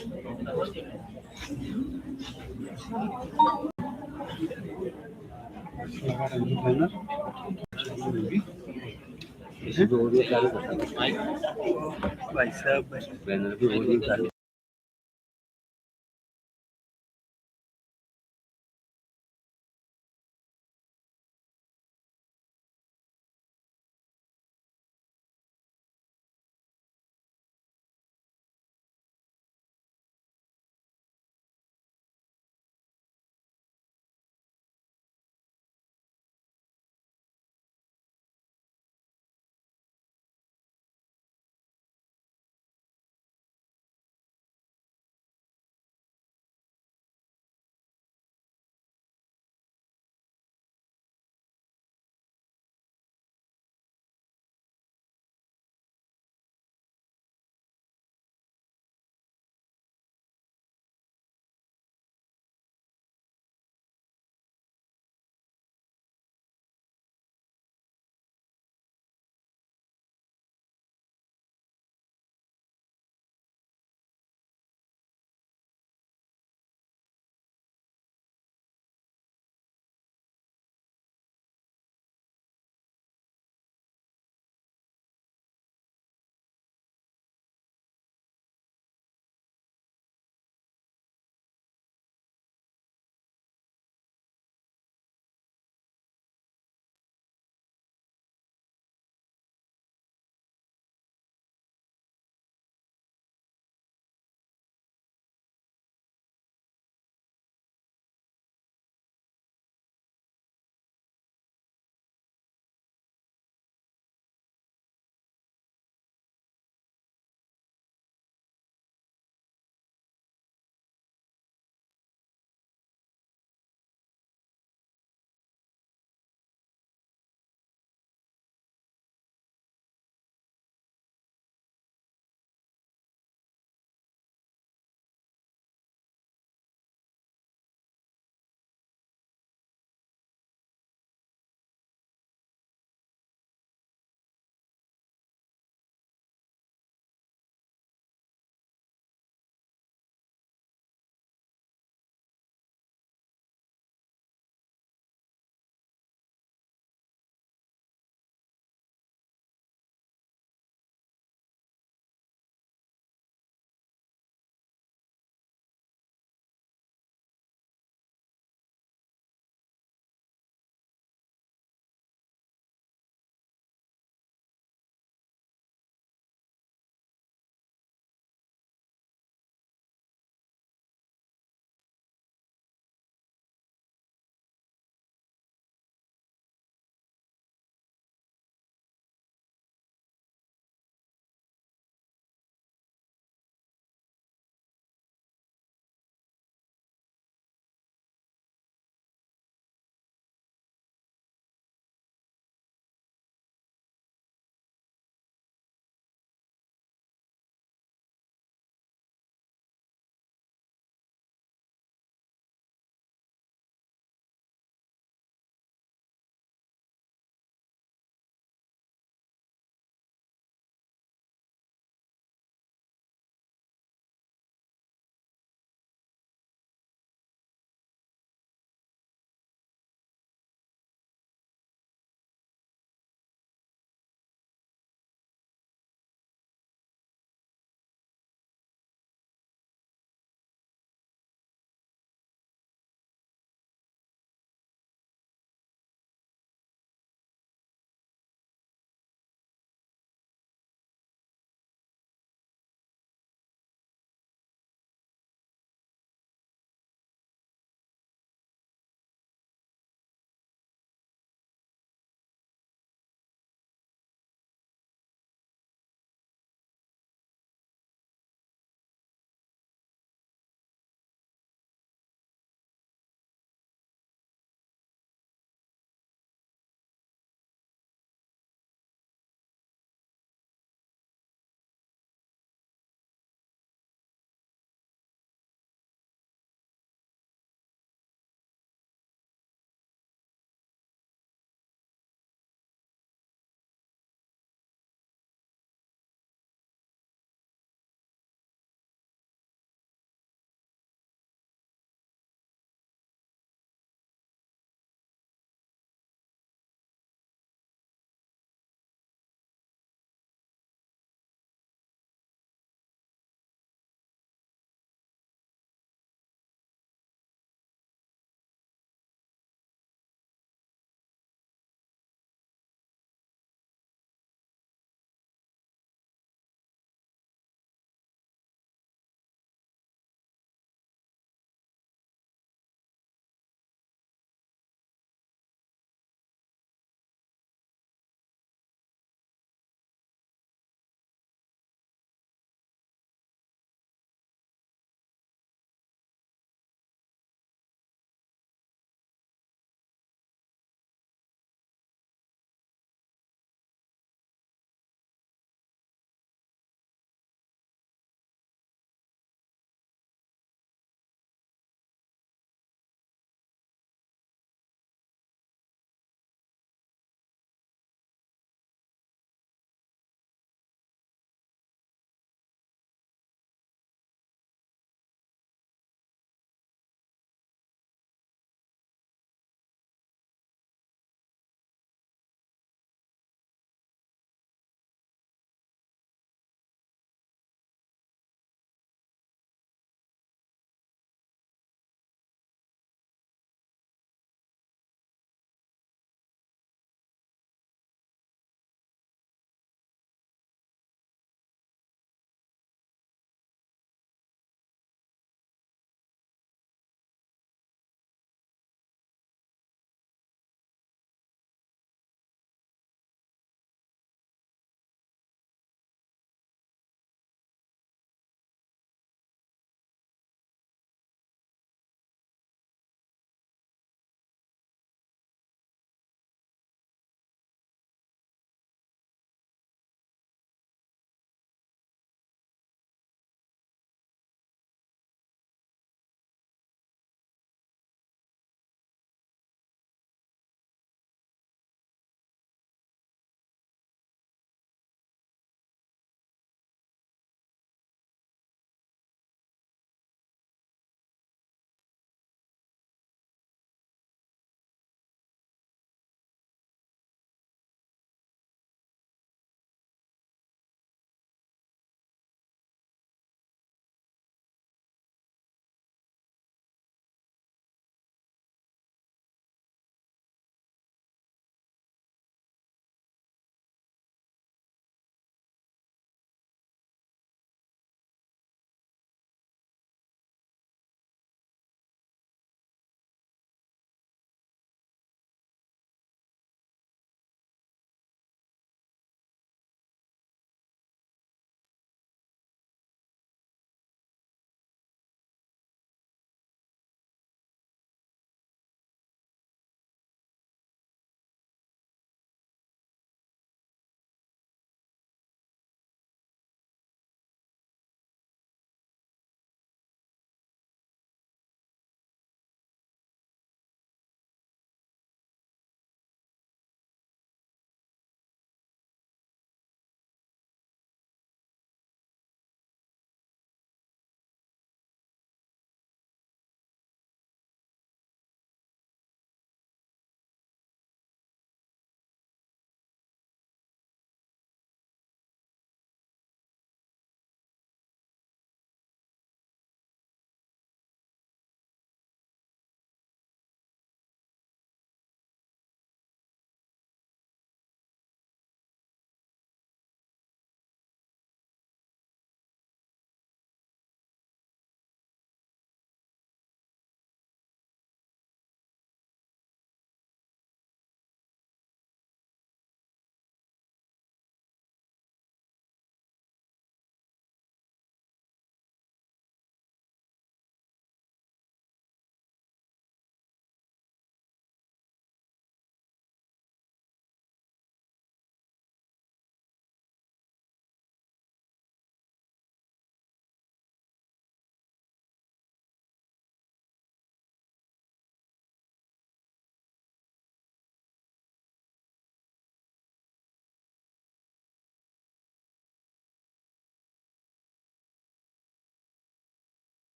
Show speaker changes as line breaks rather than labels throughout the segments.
इसी पे ऑडियो चालू करता है भाई साहब बैनर की ऑडियो चालू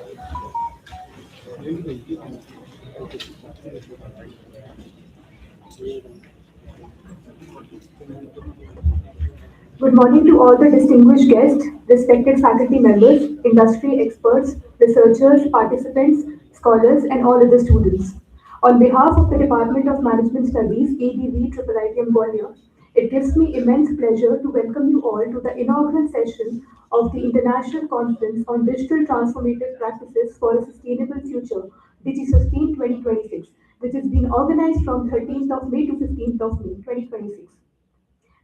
Good morning to all the distinguished guests, respected faculty members, industry experts, researchers, participants, scholars, and all other students. On behalf of the Department of Management Studies, ABVIIITM Gwalior, it gives me immense pleasure to welcome you all to the inaugural session of the International Conference on Digital Transformative Practices for a Sustainable Future, DIGI-SUSTAIN 2026, which is being organized from 13th of May to 15th of May 2026.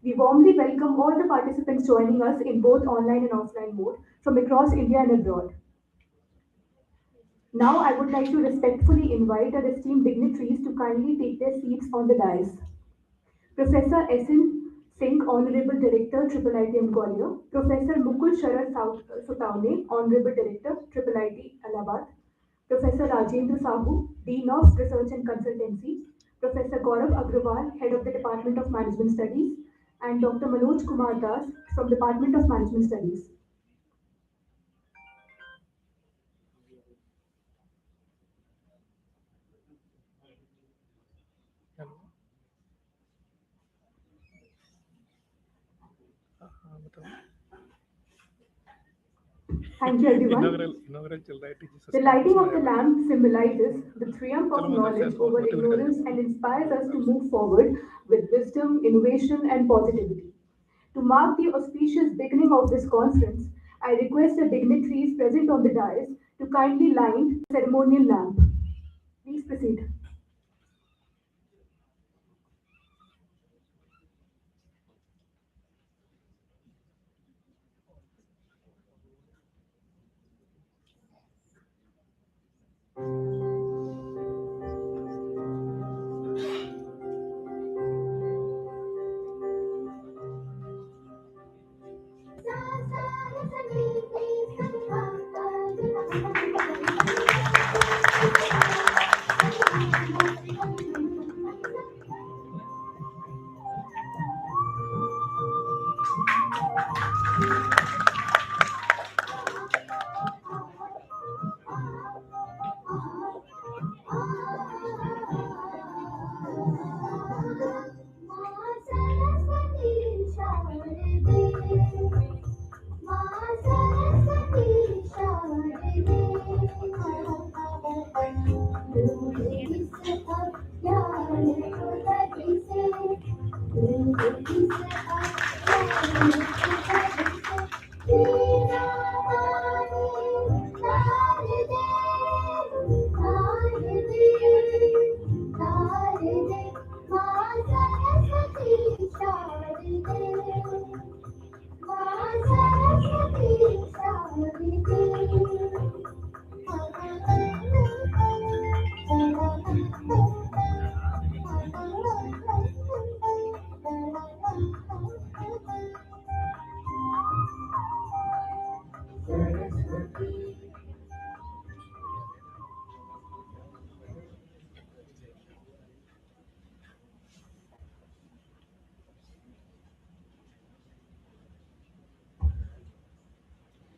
We warmly welcome all the participants joining us in both online and offline mode from across India and abroad. Now, I would like to respectfully invite our esteemed dignitaries to kindly take their seats on the dais. Professor S.N. Singh, Honorable Director, IIITM Gwalior; Professor Mukul Sharad Sutaune, Honorable Director, IIIT Allahabad; Professor Rajendra Sahu, Dean of Research and Consultancy; Professor Gaurav Agrawal, Head of the Department of Management Studies; and Dr. Manoj Kumar Das from Department of Management Studies. Thank you, everyone. The lighting of the lamp symbolizes the triumph of knowledge over ignorance and inspires us to move forward with wisdom, innovation, and positivity. To mark the auspicious beginning of this conference, I request the dignitaries present on the dais to kindly light the ceremonial lamp. Please proceed.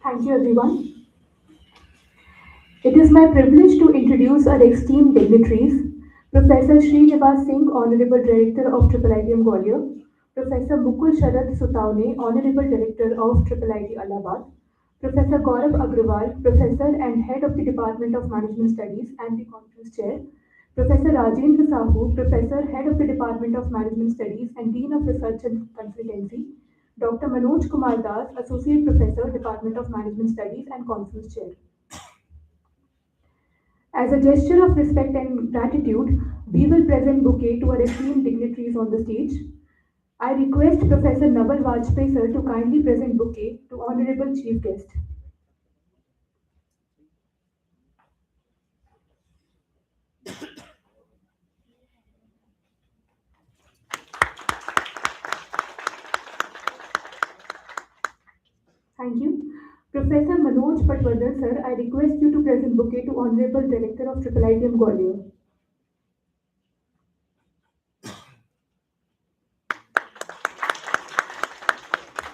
Thank you, everyone. It is my privilege to introduce our esteemed dignitaries, Professor Srinivas Singh, Honorable Director of IIITM Gwalior; Professor Mukul Sharad Sutaune, Honorable Director of IIIT Allahabad; Professor Gaurav Agrawal, Professor and Head of the Department of Management Studies and the Conference Chair; Professor Rajendra Sahu, Professor, Head of the Department of Management Studies and Dean of Research and Consultancy; Dr. Manoj Kumar Das, Associate Professor, Department of Management Studies and Conference Chair. As a gesture of respect and gratitude, we will present bouquet to our esteemed dignitaries on the stage. I request Professor Naval Vajpayee sir to kindly present bouquet to Honorable Chief Guest. Thank you. Professor Manoj Patwardhan sir, I request you to present bouquet to Honorable Director of IIITM Gwalior.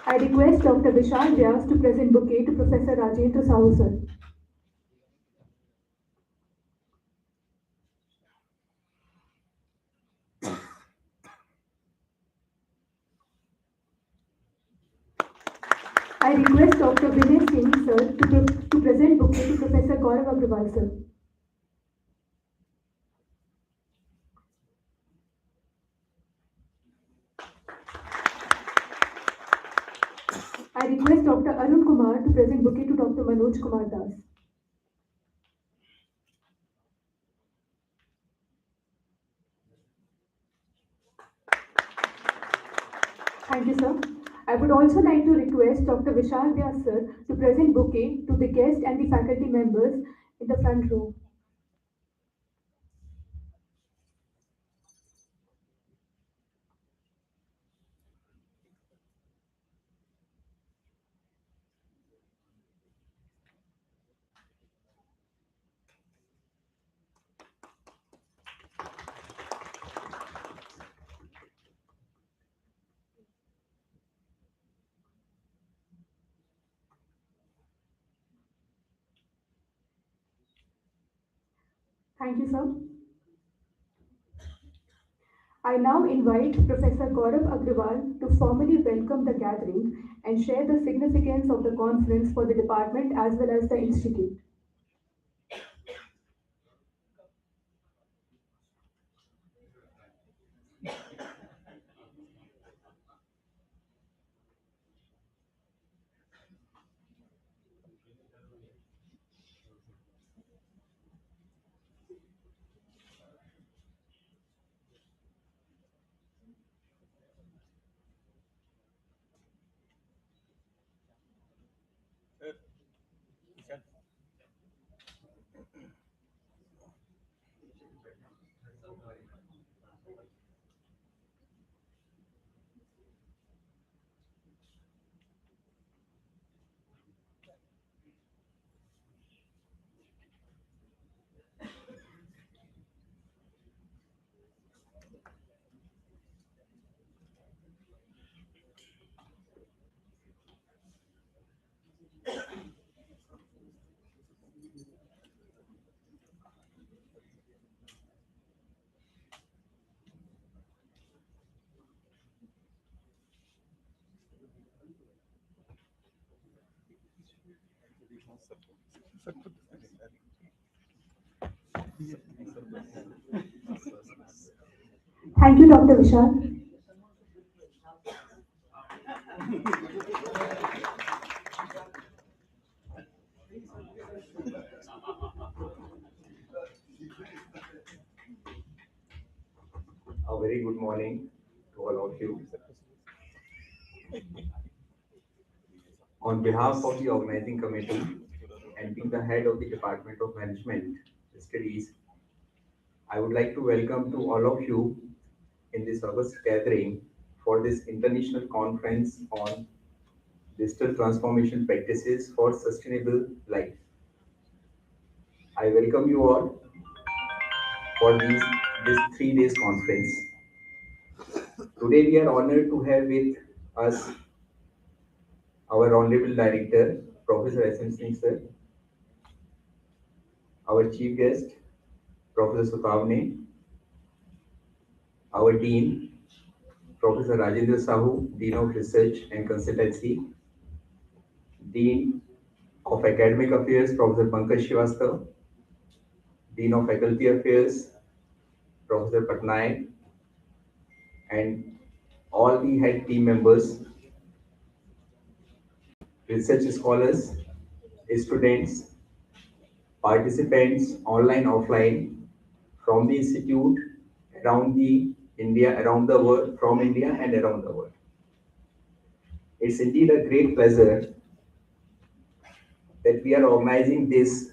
I request Dr. Vishal Vyas to present bouquet to Professor Rajendra Sahu sir. I request Dr. Vinay Singh, sir, to present bouquet to Professor Gaurav Agrawal, sir. I request Dr. Arun Kumar to present bouquet to Dr. Manoj Kumar Das. Thank you, sir. I would also like to request Dr. Vishal Vyas, sir, to present bouquet to the guests and the faculty members in the front row. Thank you, sir. I now invite Professor Gaurav Agrawal to formally welcome the gathering and share the significance of the conference for the department as well as the institute. Thank you, Dr. Vishal.
A very good morning to all of you. On behalf of the organizing committee and being the head of the Department of Management Studies, I would like to welcome to all of you in this August gathering for this international conference on digital transformation practices for sustainable life. I welcome you all for this 3 days conference. Today we are honored to have with us our Honorable Director, Professor S.M. Singh sir, our Chief Guest, Professor Sutavne, our Dean, Professor Rajendra Sahu, Dean of Research and Consultancy, Dean of Academic Affairs, Professor Pankaj Srivastav, Dean of Faculty Affairs, Professor Patnaik, and all the head team members, research scholars, students, participants, online, offline, from the institute, around the India, around the world, from India and around the world. It's indeed a great pleasure that we are organizing this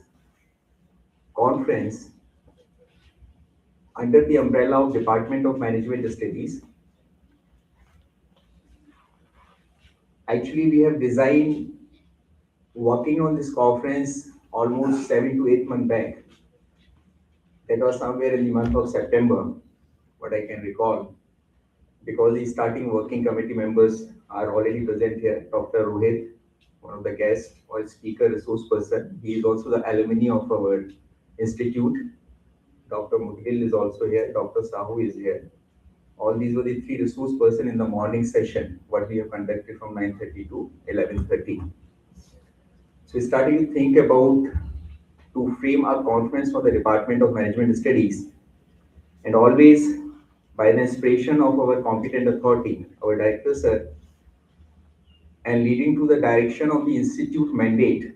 conference under the umbrella of Department of Management Studies. Actually, we have designed working on this conference almost 7 to 8 months back. That was somewhere in the month of September, what I can recall, because the starting working committee members are already present here. Dr. Rohit, one of the guests or speaker resource person, he is also the alumni of our institute. Dr. Mudgil is also here, Dr. Sahu is here. All these were the three resource person in the morning session, what we have conducted from 9:30 to 11:30. So we started to think about to frame our conference for the Department of Management Studies, and always by the inspiration of our competent authority, our director sir, and leading to the direction of the institute mandate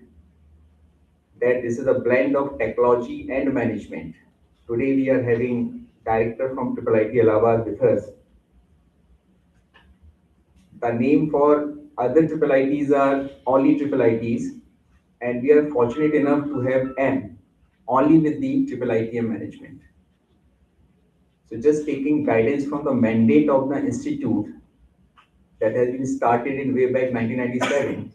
that this is a blend of technology and management. Today we are having director from IIIT Allahabad with us. The name for other IIITs are only IIITs, and we are fortunate enough to have M only with the IIITM management. So just taking guidance from the mandate of the institute that has been started in way back 1997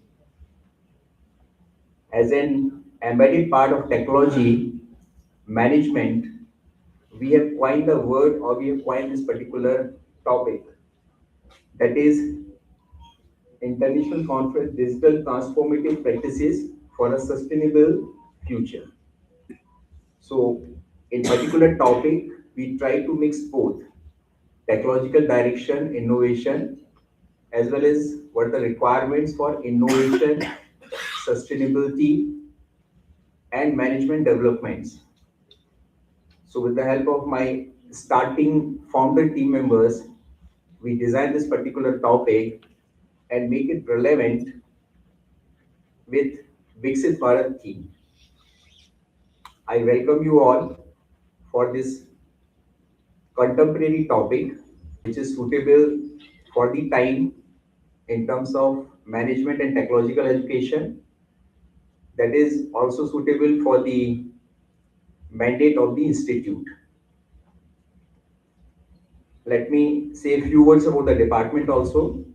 as an embedded part of technology management, we have coined the word or we have coined this particular topic, that is International Conference Digital Transformative Practices for a Sustainable Future. So in particular topic, we try to mix both technological direction, innovation, as well as what are the requirements for innovation, sustainability, and management developments. So with the help of my starting founder team members, we designed this particular topic and make it relevant with Viksit Bharat theme. I welcome you all for this contemporary topic, which is suitable for the time in terms of management and technological education, that is also suitable for the mandate of the institute. Let me say a few words about the department also.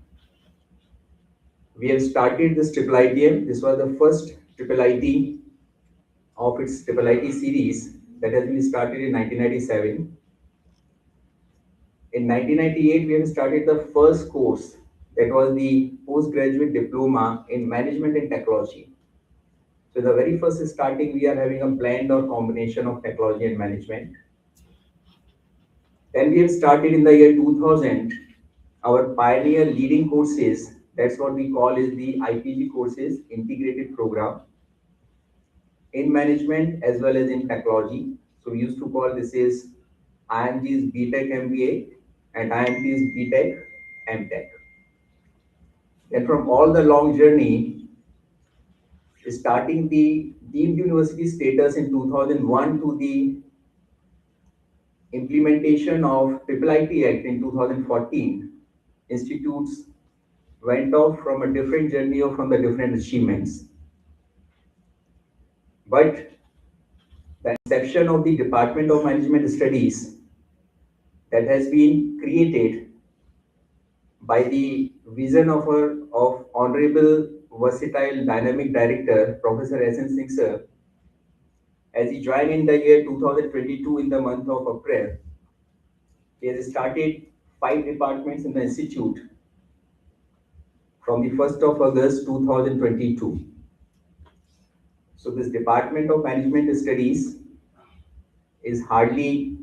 We have started this IIITM. This was the first IIIT of its IIIT series that has been started in 1997. In 1998, we have started the first course that was the postgraduate diploma in management and technology. So the very first starting, we are having a blend or combination of technology and management. Then we have started in the year 2000, our pioneer leading courses, that's what we call is the IPG courses, integrated program in management as well as in technology. So we used to call this is IMG's BTech MBA and IMG's BTech MTech. And from all the long journey, starting the deemed university status in 2001 to the implementation of IIIT Act in 2014, institutes went off from a different journey or from the different achievements. But the inception of the Department of Management Studies that has been created by the vision of Honorable Versatile Dynamic Director, Professor S.N. Singh sir, as he joined in the year 2022 in the month of April. He has started 5 departments in the institute from the 1st of August 2022. So this Department of Management Studies is hardly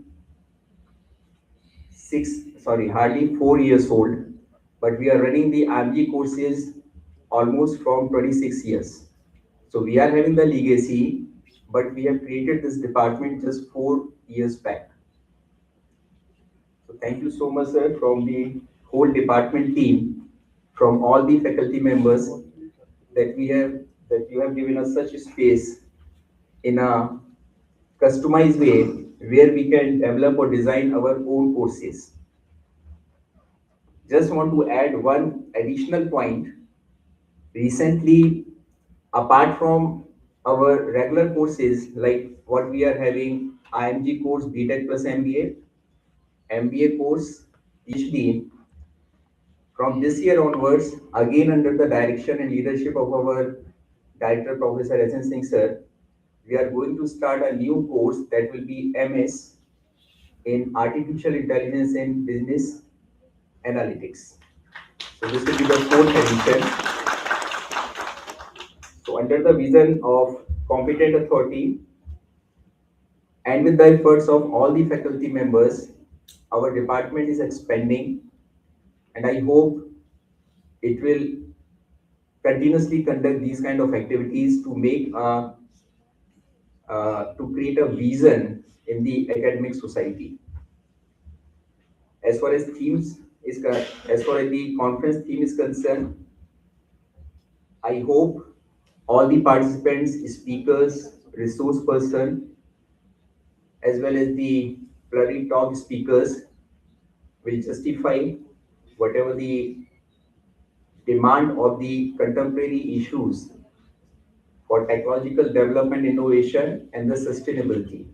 4 years old, but we are running the IMG courses almost from 26 years. So we are having the legacy, but we have created this department just 4 years back. So thank you so much, sir, from the whole department team, from all the faculty members that you have given us such a space in a customized way where we can develop or design our own courses. Just want to add one additional point. Recently, apart from our regular courses like what we are having, IMG course, BTech plus MBA, MBA course, PhD, from this year onwards, again under the direction and leadership of our Director Professor S.N. Singh sir, we are going to start a new course that will be MS in Artificial Intelligence and Business Analytics. So this will be the 4th edition. So under the vision of competent authority and with the efforts of all the faculty members, our department is expanding, and I hope it will continuously conduct these kind of activities to to create a vision in the academic society. As far as as far as the conference theme is concerned, I hope all the participants, speakers, resource person, as well as the bloody talk speakers will justify whatever the demand of the contemporary issues for technological development, innovation, and the sustainability.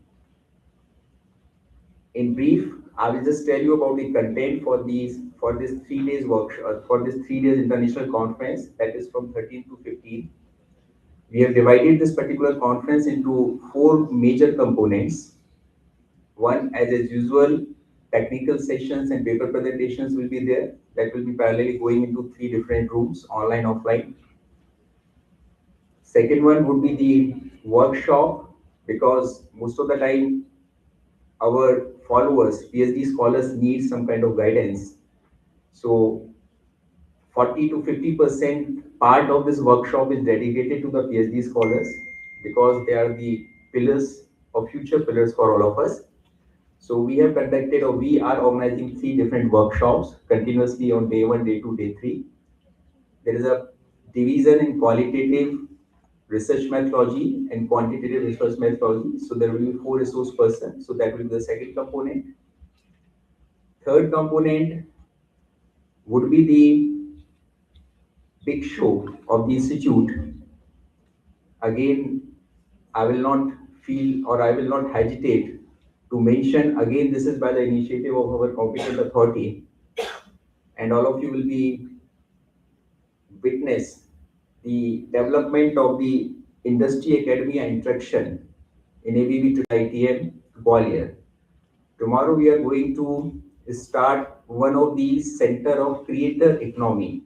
In brief, I will just tell you about the content for this 3 days workshop, for this 3 days international conference, that is from 13 to 15. We have divided this particular conference into 4 major components. One, as usual, technical sessions and paper presentations will be there. That will be parallelly going into 3 different rooms, online, offline. Second one would be the workshop, because most of the time our followers, PhD scholars, need some kind of guidance. So 40 to 50% part of this workshop is dedicated to the PhD scholars, because they are the pillars of future pillars for all of us. So we have conducted, or we are organizing 3 different workshops continuously on day 1, day 2, day 3. There is a division in qualitative research methodology and quantitative research methodology. So there will be 4 resource persons. So that will be the second component. Third component would be the big show of the institute. Again, I will not feel, or I will not hesitate to mention again, this is by the initiative of our competent authority, and all of you will be witness the development of the industry academia interaction in ABVIIITM Gwalior. Tomorrow we are going to start one of these center of creator economy.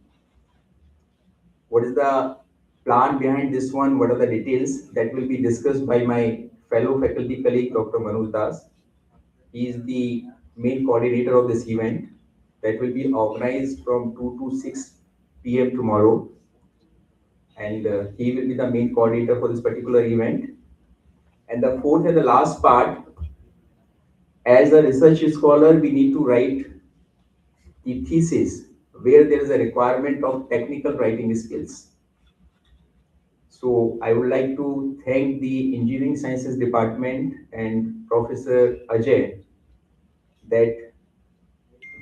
What is the plan behind this one? What are the details? That will be discussed by my fellow faculty colleague, Dr. Manoj Das. He is the main coordinator of this event that will be organized from 2 to 6 p.m. tomorrow. And he will be the main coordinator for this particular event. And the fourth and the last part, as a research scholar, we need to write the thesis where there is a requirement of technical writing skills. So I would like to thank the Engineering Sciences Department and Professor Ajay that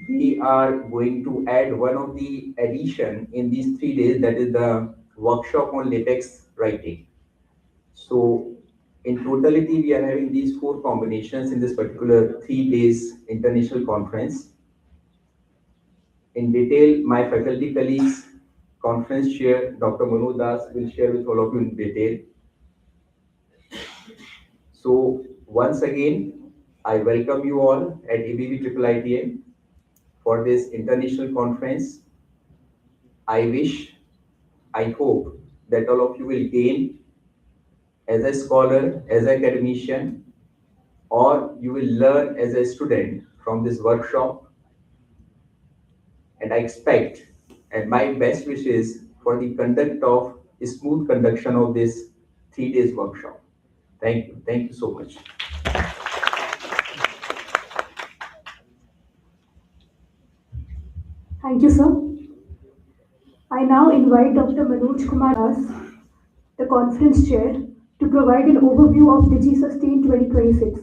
we are going to add one of the addition in these 3 days, that is the workshop on latex writing. So in totality, we are having these 4 combinations in this particular 3 days international conference. In detail, my faculty colleagues, conference chair, Dr. Manoj Das, will share with all of you in detail. So once again, I welcome you all at ABVIIITM for this international conference. I wish, I hope that all of you will gain as a scholar, as an academician, or you will learn as a student from this workshop. And I expect, and my best wishes for the smooth conduction of this 3 days workshop. Thank you. Thank you so much.
Thank you, sir. I now invite Dr. Manoj Kumar Das, the conference chair, to provide an overview of DIGI-SUSTAIN 2026.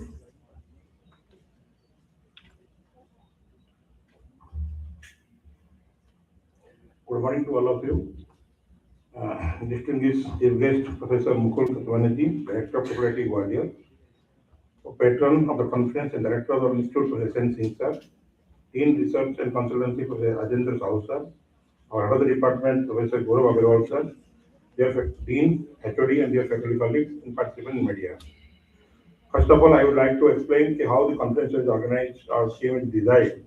Good morning to all of you. Distinguished chief guest, Professor Mukul Katwanaji, Director of Faculty Gwalior, Patron of the conference and Director of the Institute, Professor Sen Singh Sir, Dean Research and Consultancy, Professor Rajendra Sahu Sir, our other department, Professor Gaurav Agarwal Sir, dear Dean, HOD, and dear faculty colleagues and participants in media. First of all, I would like to explain how the conference is organized or scheme is designed.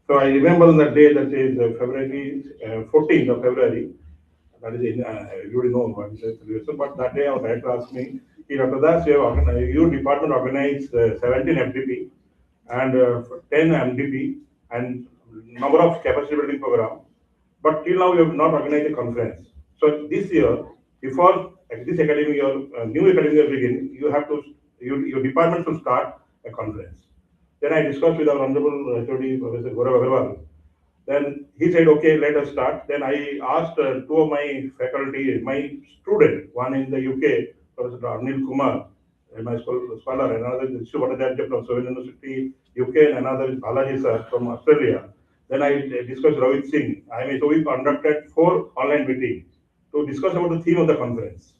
So I remember the day, that is February 14th of February. That is in, you know what is the but that day our director asked me, Dr. Das, your department organized 17 FDP, and 10 MDP and number of capacity building program. But till now we have not organized a conference. So this year, before this academic year, new academic year begin, you have to, your department should start a conference. Then I discussed with our Honorable HOD, Professor Gaurav Agarwal. Then he said, okay, let us start. Then I asked two of my faculty, my student, one in the UK, Professor Anil Kumar, my scholar, another is Subhadhyarya from Soviet University, UK, and another is Balaji sir from Australia. Then I discussed Ravit Singh. So we conducted 4 online meetings to discuss about the theme of the conference.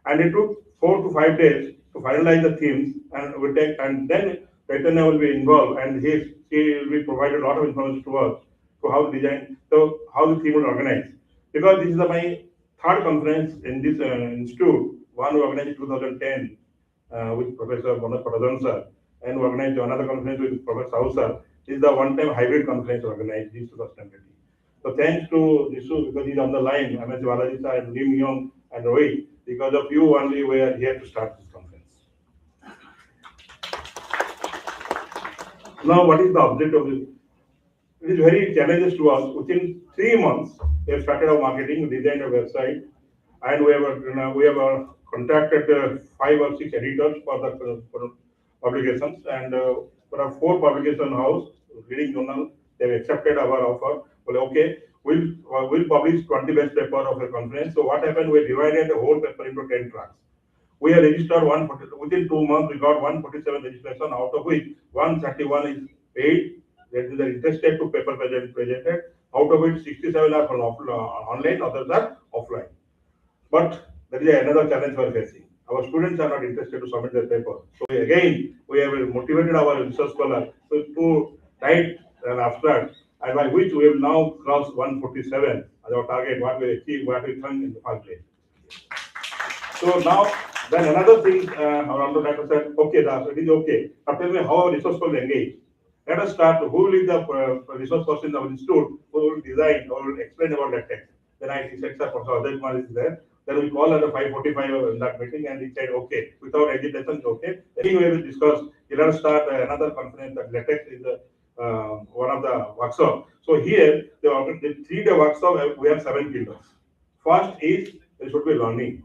And it took 4 to 5 days to finalize the themes, and then Chaitanya will be involved, and he will be provided a lot of information to us to how how the theme will organize. Because this is my third conference in this institute. One we organized in 2010 with Professor Manoj Pradhan sir, and we organized another conference with Professor Sahu sir. This is the one-time hybrid conference organized this sustainability. So thanks to Nishu, because he's on the line, MS Balaji sir and Lim Yong and Rohit. Because of you only we are here to start this conference. Now, what is the objective of this? It is very challenges to us. Within 3 months, we have started our marketing, designed a website, and we have contacted 5 or 6 editors for the for publications, and for our 4 publication house, leading journal, they have accepted our offer. Well, okay, we'll publish 20 best paper of the conference. So what happened? We divided the whole paper into 10 tracks. We have registered within 2 months. We got 147 registration, out of which 131 is paid. That is the interested to paper presented. Out of which 67 are from online, others are offline. But that is another challenge we are facing. Our students are not interested to submit their paper. So again, we have motivated our research scholars to write an abstract, and by which we have now crossed 147 as our target, what we achieved, what we done in the first place. So now, then another thing, our underwriter said, okay, it is okay. Now tell me how our resource will engage. Let us start. Who will be the resource person in our institute who will design or will explain about that text? Then I said, sir, Professor Ajay Kumar is there. Then we call at the 5:45 in that meeting, and he said, okay, without agitation, okay. Then we will discuss. Let us start another conference that latex is one of the workshop. So here, the 3-day workshop, we have 7 pillars. First is there should be learning.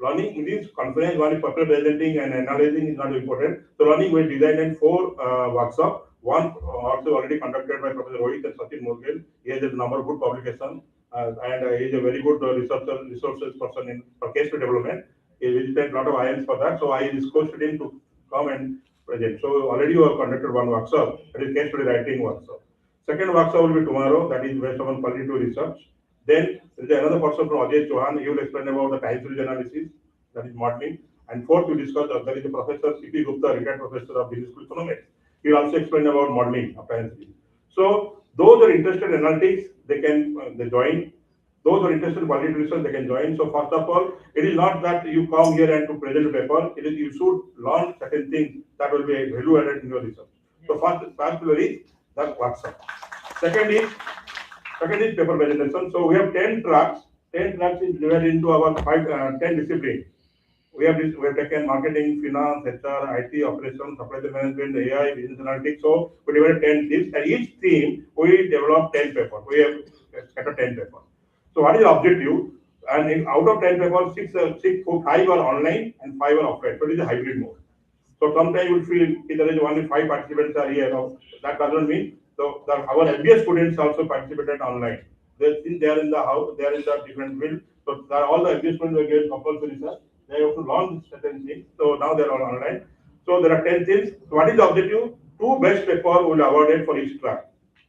Learning in this conference, one is paper presenting and analyzing is not important. So learning will design in 4 workshops. One also already conducted by Professor Rohit and Sachin Morgan. He has a number of good publications, and he is a very good resources person for case development. He visited a lot of IMs for that. So I requested him to come and present. So already we have conducted 1 workshop, that is case study writing workshop. Second workshop will be tomorrow, that is based on qualitative research. Then there is another person from Ajay Chauhan. He will explain about the time series analysis, that is modeling. And fourth, we discuss there is a Professor C.P. Gupta, retired professor of business economics. He will also explain about modeling of time series. So those who are interested in analytics, they can they join. Those who are interested in qualitative research, they can join. So first of all, it is not that you come here and to present a paper. It is you should learn certain things that will be value added in your research. So first is the workshop. Second is paper presentation. So we have 10 tracks. 10 tracks is divided into our 10 disciplines. We have taken marketing, finance, HR, IT, operations, supply chain management, AI, business analytics. So we divided 10 themes, and each theme we developed 10 papers. We have scattered 10 papers. So what is the objective? And out of 10 papers, 5 are online and 5 are offline. So it is a hybrid mode. So sometimes you will feel there is only 5 participants are here. That doesn't mean our MBA students also participated online. Since they are in the house, they are in the different field. So all the MBA students will get compulsory research. They have to learn certain things. So now they are all online. So there are 10 things. So what is the objective? 2 best papers will be awarded for each track.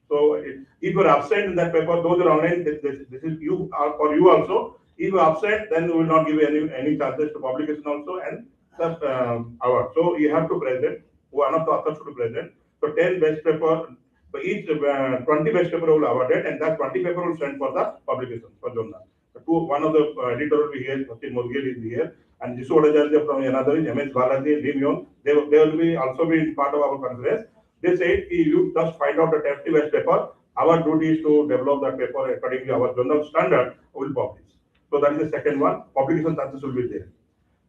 So if you are absent in that paper, those are online. This is you for you also. If you are absent, then we will not give you any chances to publication also and the award. So you have to present. One of the authors should present. So 10 best paper. So each 20 best paper will awarded, and that 20 paper will send for the publication for journal. One of the editor will be here, Sachin Morgan is here, and Jishu Odajal from another is MS Balaji, Lim Yong. They will be also be part of our conference. They said you just find out the 20 best paper. Our duty is to develop that paper according to our journal standard. Will publish. So that is the second one. Publication chances will be there.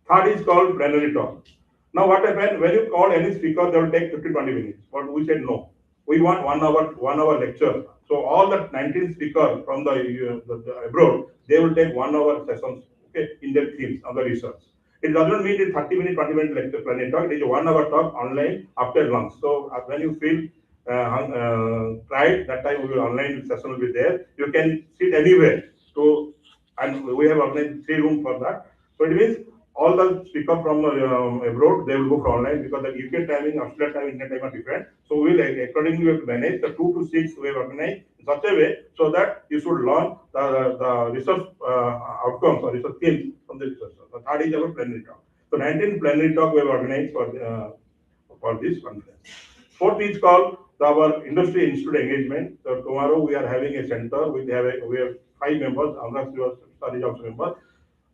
Third is called plenary talk. Now what happened, when you call any speaker, they will take 15-20 minutes. But we said no. We want 1 hour lecture. So all the 19 speakers from the abroad, they will take 1 hour sessions, okay, in their themes of the research. It doesn't mean it's 30-minute, 20-minute lecture planning talk. It is a 1 hour talk online after lunch. So when you feel tired, that time we will online session will be there. You can sit anywhere. So and we have organized 3 rooms for that. So it means all the speakers from abroad, they will go for online because the UK timing, Australia timing, India time are different. So we will accordingly we have to manage the 2 to 6 we have organized in such a way so that you should learn the research outcomes or research themes from the research. The third is our plenary talk. So 19 plenary talk we have organized for this conference. Fourth is called our industry institute engagement. So tomorrow we are having a center. We have 5 members. Amras is also member.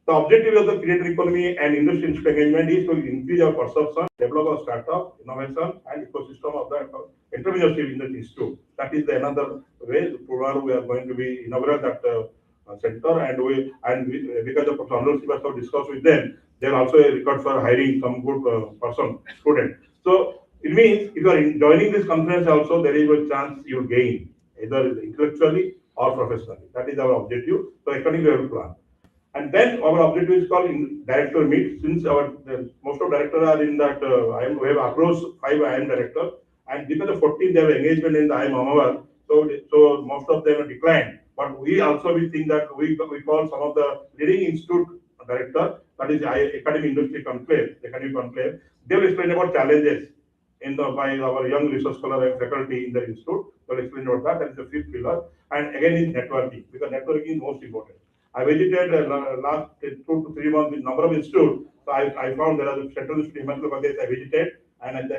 The objective of the creator economy and industry institute engagement is to increase our perception, develop our startup, innovation, and ecosystem of the entrepreneurship in the institute. That is the another way. Tomorrow we are going to be inaugural that center, because of entrepreneurship as we discussed with them, they are also a record for hiring some good student. So it means if you are joining this conference also, there is a chance you gain either intellectually or professionally. That is our objective. So accordingly we have to plan. And then our objective is called director meet. Since most of directors are in that, we have approached 5 IM directors, and because of 14 they have engagement in the IM Amawar, so most of them are declined. But we also we think that we call some of the leading institute director, that is academic industry conclave, academic conclave. They will explain about challenges by our young research scholar and faculty in the institute. They will explain about that. That is the 5th pillar. And again is networking, because networking is most important. I visited last 2 to 3 months with number of institutes. So I found there are the Central Institute in Himachal Pradesh I visited, and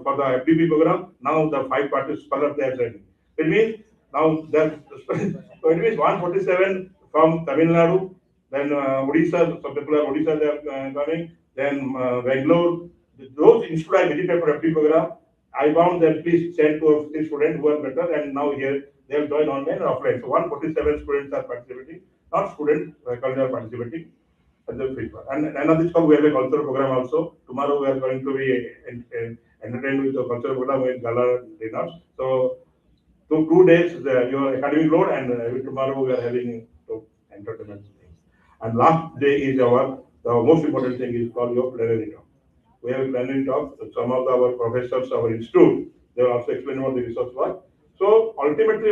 for the FDP program, now the 5 party scholars they are joining. It means now that so it means 147 from Tamil Nadu, then Odisha, some people are Odisha they are coming, then Bangalore. Those institutes I visited for FDP program, I found that please send to the students who are better, and now here they will join online and offline. So 147 students are participating. Not students, faculty are participating at the free part. And another call, we have a cultural program also. Tomorrow we are going to be entertained with the cultural program with gala dinner. So 2 days your academic load, and tomorrow we are having entertainment things. And last day is the most important thing is called your plenary talk. We have a plenary talk. Some of our professors, our institute, they will also explain about the research work. So ultimately,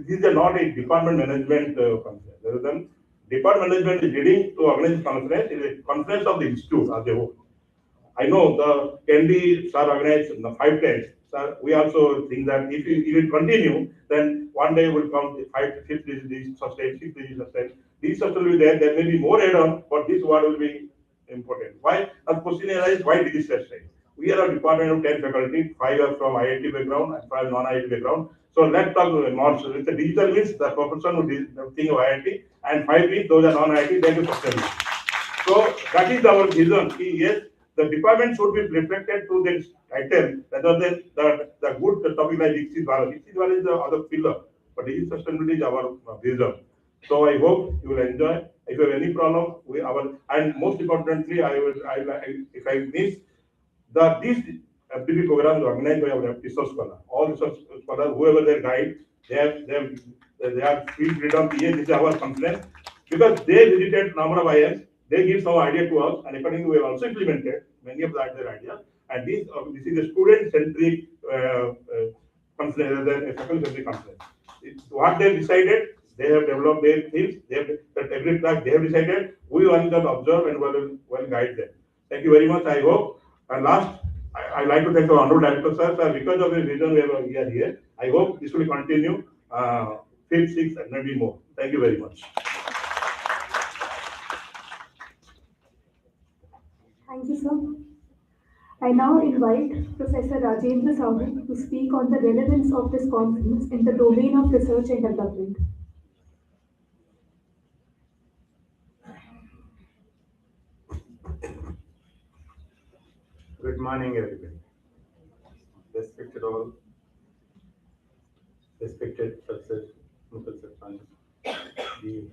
these are not a department management conference. Rather than department management is leading to organize conference, it is a conference of the institute as a whole. I know the Candy sir organized 5 times. Sir, we also think that if it continue, then one day will come the 5th disease sustain, 6th disease sustain. These sustain will be there. There may be more add-on, but this word will be important. Why? The question arises, why disease sustain? We are a department of 10 faculty, 5 are from IIT background and 5 non-IIT background. So let's talk more. So the digital means the profession would think of IIT, and 5 means those are non-IIT, they will sustain. So that is our vision. Yes, the department should be reflected through this title rather than the good topic like DIGI-SUSTAIN. DIGI-SUSTAIN is the other pillar, but digital sustainability is our vision. So I hope you will enjoy. If you have any problem, and most importantly, if I miss this FDP program is organized by our research scholar. All research scholars, whoever their guide, they have free freedom. Yes, this is our conference because they visited number of IMs. They give some idea to us, and accordingly, we have also implemented many of their ideas. And this is a student-centric conference rather than a faculty-centric conference. What they decided, they have developed their things. They have at every class they have decided. We only can observe and will guide them. Thank you very much. I hope. And last, I like to thank our honorable director sir. Because of his vision, we are here. I hope this will continue. 5th, 6th, and maybe more. Thank you very much.
Thank you, sir. I now invite Professor Rajendra Sahu to speak on the relevance of this conference in the domain of research and development.
Good morning, everybody. Respected all, respected Professor Mukul Sarpanch, the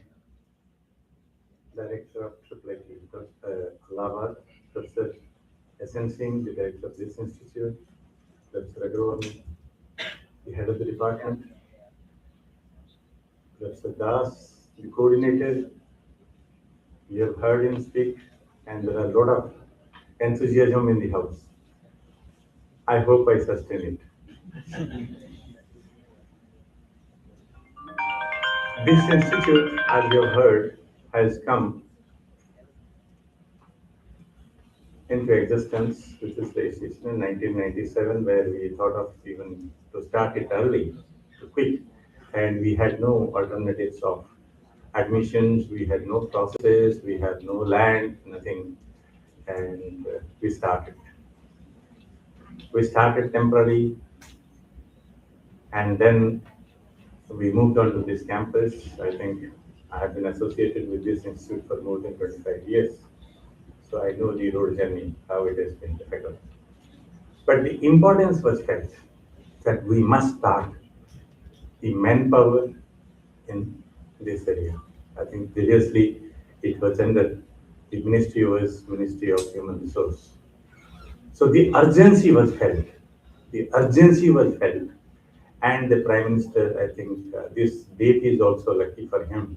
Director of IIIT, Allahabad, Professor S.N. Singh, the director of this institute, Professor Agrawal, the head of the department, Professor Das, the coordinator. We have heard him speak, and there are a lot of enthusiasm in the house. I hope I sustain it. This institute, as you have heard, has come into existence with this registration in 1997, where we thought of even to start it early, to quick, and we had no alternatives of admissions, we had no process, we had no land, nothing, and we started. We started temporarily, and then we moved on to this campus. I think I have been associated with this institute for more than 25 years. So I know the road journey, how it has been difficult. But the importance was felt that we must start the manpower in this area. I think previously it was under the ministry was Ministry of Human Resource. So the urgency was felt. The urgency was felt. And the Prime Minister, I think this date is also lucky for him.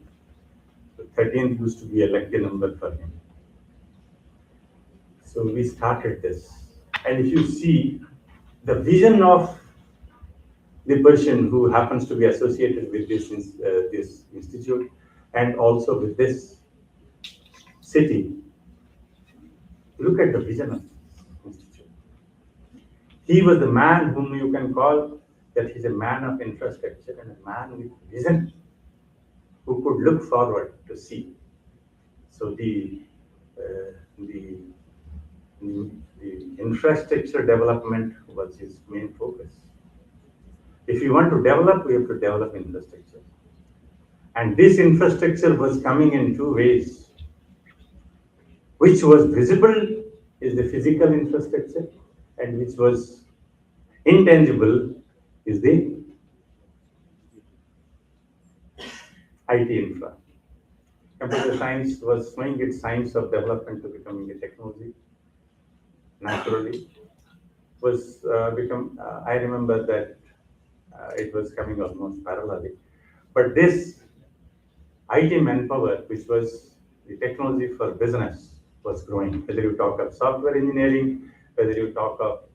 The 13th used to be a lucky number for him. So we started this. And if you see the vision of the person who happens to be associated with this institute and also with this city, look at the vision of this institute. He was the man whom you can call that he's a man of infrastructure and a man with vision who could look forward to see. So the infrastructure development was his main focus. If you want to develop, we have to develop infrastructure. And this infrastructure was coming in two ways. Which was visible is the physical infrastructure, and which was intangible is the IT infra. Computer science was showing its signs of development to becoming a technology. Naturally, was I remember that it was coming almost parallelly. But this IT manpower, which was the technology for business, was growing. Whether you talk of software engineering, whether you talk of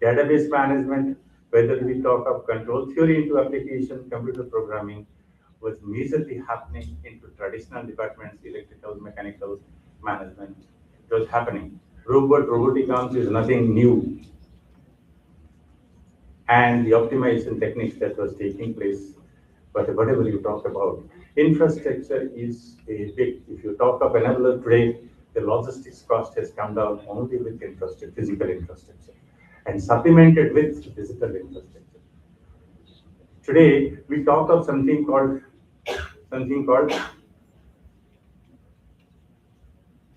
database management, whether we talk of control theory into application, computer programming, was majorly happening into traditional departments, electrical, mechanical, management. It was happening. Robotic arms is nothing new. And the optimization techniques that was taking place, but whatever you talk about, infrastructure is a big, if you talk of enabler today, the logistics cost has come down only with infrastructure, physical infrastructure, and supplemented with digital infrastructure. Today, we talk of something called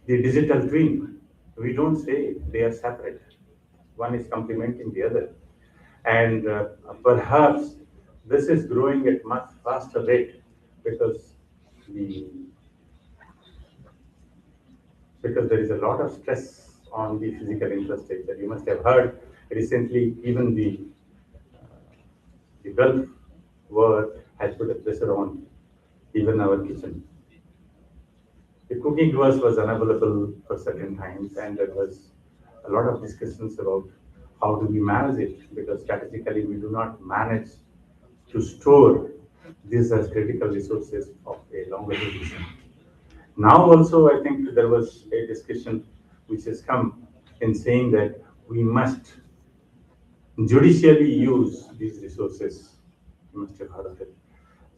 the digital twin. We don't say they are separate. One is complementing the other. And perhaps this is growing at much faster rate because there is a lot of stress on the physical infrastructure. You must have heard recently, even the Gulf War has put a pressure on even our kitchen. The cooking gas was unavailable for certain times, and there was a lot of discussions about how do we manage it, because strategically we do not manage to store these as critical resources of a longer duration. Now also, I think there was a discussion which has come in saying that we must judicially use these resources. You must have heard of it.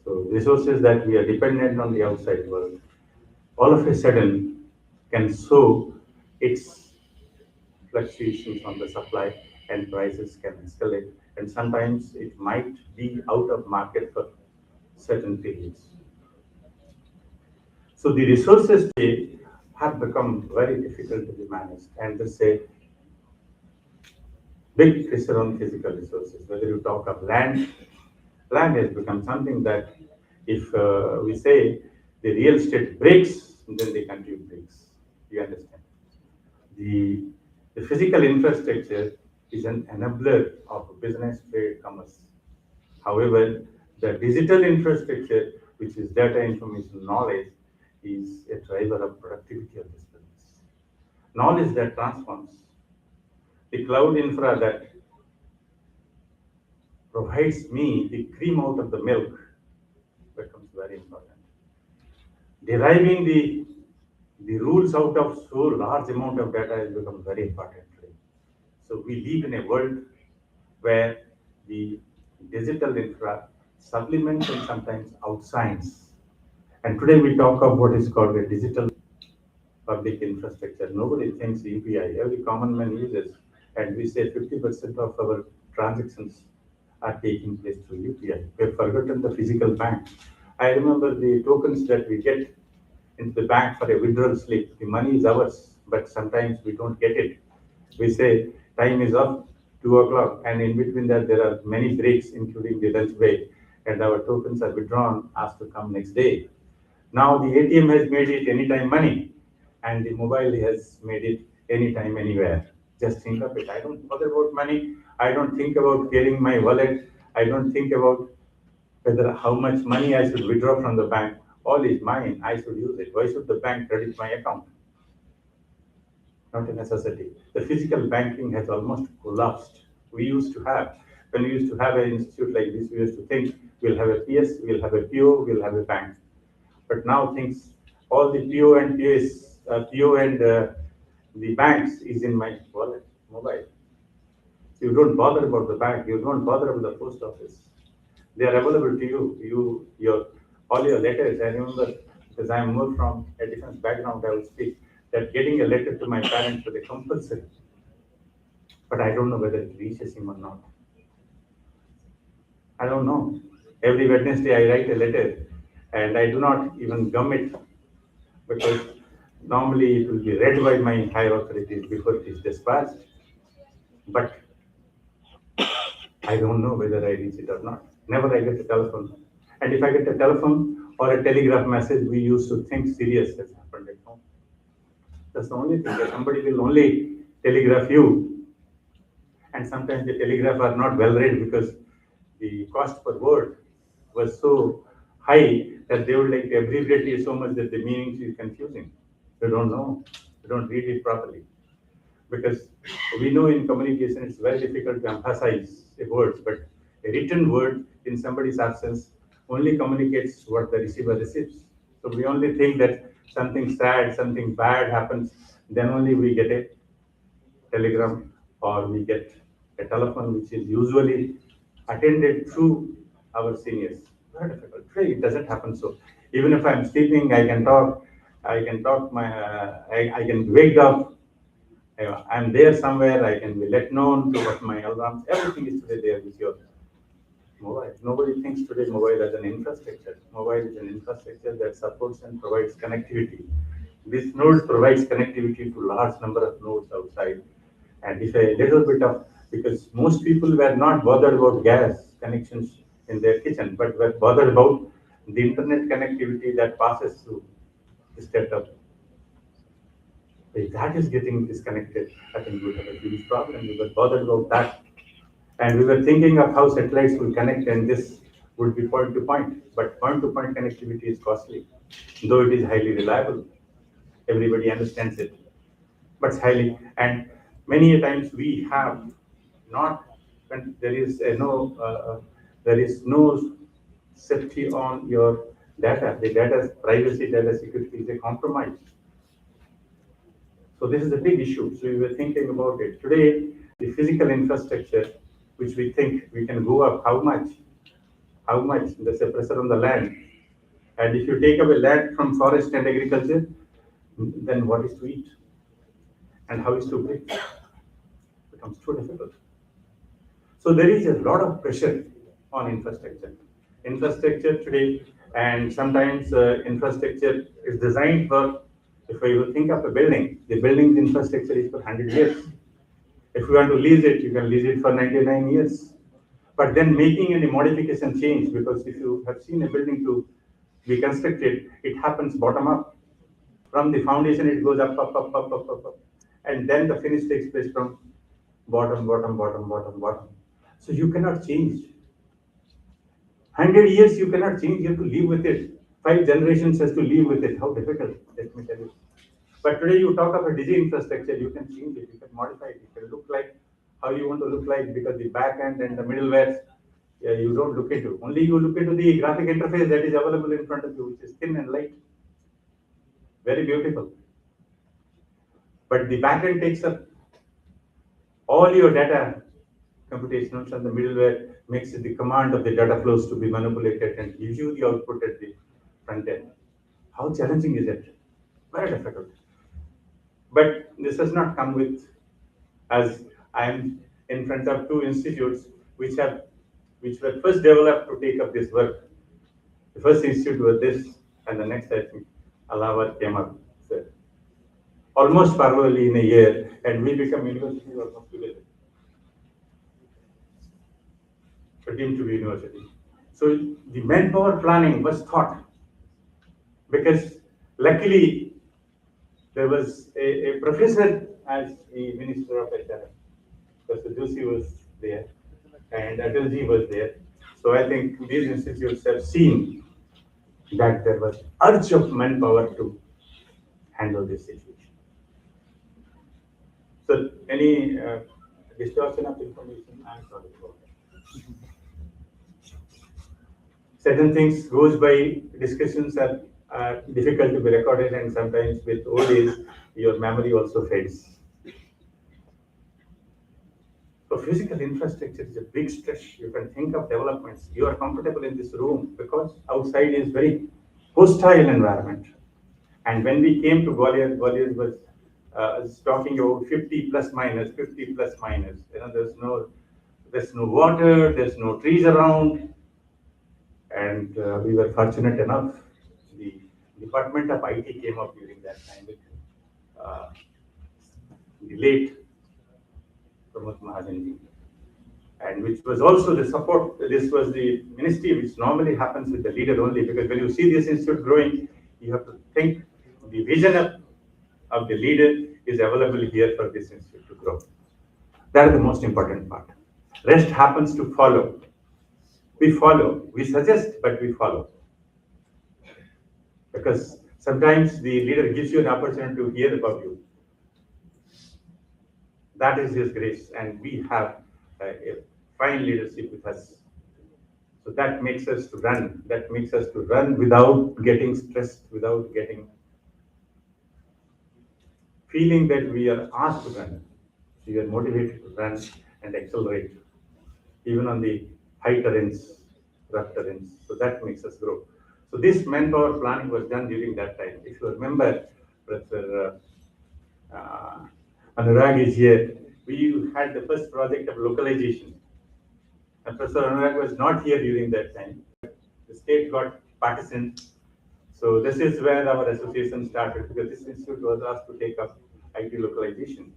So resources that we are dependent on the outside world, all of a sudden can show its fluctuations on the supply and prices can escalate, and sometimes it might be out of market for certain periods. So the resources today have become very difficult to be managed, and there's a big pressure on physical resources. Whether you talk of land has become something that if we say the real estate breaks, then the country breaks. You understand? The
The physical infrastructure is an enabler of business, trade, commerce. However, the digital infrastructure, which is data, information, knowledge, is a driver of productivity of this business. Knowledge that transforms. The cloud infra that provides me the cream out of the milk becomes very important. Deriving the rules out of so large amount of data has become very important today. So we live in a world where the digital infra supplements and sometimes outshines. And today we talk of what is called a digital public infrastructure. Nobody thinks UPI. Every common man uses, and we say 50% of our transactions are taking place through UPI. We have forgotten the physical bank. I remember the tokens that we get into the bank for a withdrawal slip. The money is ours, but sometimes we don't get it. We say time is up, 2 o'clock, and in between that there are many breaks, including the lunch break, and our tokens are withdrawn, asked to come next day. Now the ATM has made it anytime money, and the mobile has made it anytime, anywhere. Just think of it. I don't bother about money. I don't think about carrying my wallet. I don't think about whether how much money I should withdraw from the bank. All is mine. I should use it. Why should the bank credit my account? Not a necessity. The physical banking has almost collapsed. We used to have, when we used to have an institute like this, we used to think we'll have a PS, we'll have a PO, we'll have a bank. But now things, all the PO and PS, PO and the banks is in my wallet, mobile. So you don't bother about the bank, you don't bother about the post office. They are available to you. All your letters. I remember, because I am more from a defense background, I will speak that getting a letter to my parents was a compulsory. But I don't know whether it reaches him or not. I don't know. Every Wednesday I write a letter, and I do not even gum it, because normally it will be read by my higher authorities before it is dispatched. But I don't know whether I reach it or not. Never I get a telephone. And if I get a telephone or a telegraph message, we used to think serious has happened at home. That's the only thing. That somebody will only telegraph you. And sometimes the telegraph are not well read because the cost per word was so high that they would like to abbreviate it so much that the meaning is confusing. They don't know. They don't read it properly. Because we know in communication it's very difficult to emphasize a word, but a written word in somebody's absence only communicates what the receiver receives. So we only think that something sad, something bad happens, then only we get a telegram or we get a telephone, which is usually attended through our seniors. Very difficult. It doesn't happen so. Even if I'm sleeping, I can talk. I can wake up. I'm there somewhere. I can be let known to what my alarms. Everything is today there with your mobile. Nobody thinks today mobile as an infrastructure. Mobile is an infrastructure that supports and provides connectivity. This node provides connectivity to large number of nodes outside. And if a little bit of, because most people were not bothered about gas connections in their kitchen, but were bothered about the internet connectivity that passes through the setup. If that is getting disconnected, I think we have a huge problem. We were bothered about that. And we were thinking of how satellites will connect, and this would be point to point. But point to point connectivity is costly, though it is highly reliable. Everybody understands it, but it's highly. And many times we have not, when there is there is no safety on your data. The data privacy, data security is a compromise. So this is a big issue. So we were thinking about it. Today, the physical infrastructure, which we think we can go up, how much? How much? There's a pressure on the land. And if you take away land from forest and agriculture, then what is to eat? And how is to breathe? It becomes too difficult. So there is a lot of pressure on infrastructure. Infrastructure today, and sometimes infrastructure is designed for, if you think of a building, the building's infrastructure is for 100 years. If you want to lease it, you can lease it for 99 years. But then making any modification change, because if you have seen a building to be constructed, it happens bottom up. From the foundation, it goes up.
and then the finish takes place from bottom, bottom, bottom, bottom, bottom. So you cannot change. 100 years you cannot change, you have to live with it. 5 generations has to live with it. How difficult, let me tell you. But today you talk of a Digi infrastructure, you can change it, you can modify it, you can look like how you want to look like, because the back end and the middleware, you don't look into. Only you look into the graphic interface that is available in front of you, which is thin and light. Very beautiful. But the back end takes up all your data computationals, and the middleware makes it the command of the data flows to be manipulated and gives you the output at the front end. How challenging is it? Very difficult. But this has not come with, as I am in front of 2 institutes which were first developed to take up this work. The first institute was this, and the next, I think, Allahabad came up. So, almost parallelly in a year, and we become universities almost together. So deemed to be university. So the manpower planning was thought, because luckily there was a professor as the Minister of HR. Professor Joshi was there, and Atalji was there. So I think these institutes have seen that there was urge of manpower to handle this situation. So any distortion of information, I'm sorry for that. Certain things goes by, discussions are difficult to be recorded, and sometimes with old age, your memory also fades. So physical infrastructure is a big stretch. You can think of developments. You are comfortable in this room because outside is very hostile environment. And when we came to Gwalior, Gwalior was talking about 50 plus minus, 50 plus minus. You know, there's no water, there's no trees around. And we were fortunate enough. The Department of IT came up during that time with the late Pramod Mahajanji, and which was also the support. This was the ministry which normally happens with the leader only, because when you see this institute growing, you have to think the vision of the leader is available here for this institute to grow. That is the most important part. Rest happens to follow. We follow, we suggest, but we follow. Because sometimes the leader gives you an opportunity to hear about you. That is his grace, and we have a fine leadership with us. So that makes us to run. That makes us to run without getting stressed, without getting feeling that we are asked to run. We are motivated to run and accelerate, even on the high terrains, rough terrains. So that makes us grow. So this manpower planning was done during that time. If you remember, Professor Anurag is here. We had the first project of localization. And Professor Anurag was not here during that time. The state got partitioned. So this is where our association started, because this institute was asked to take up IT localization.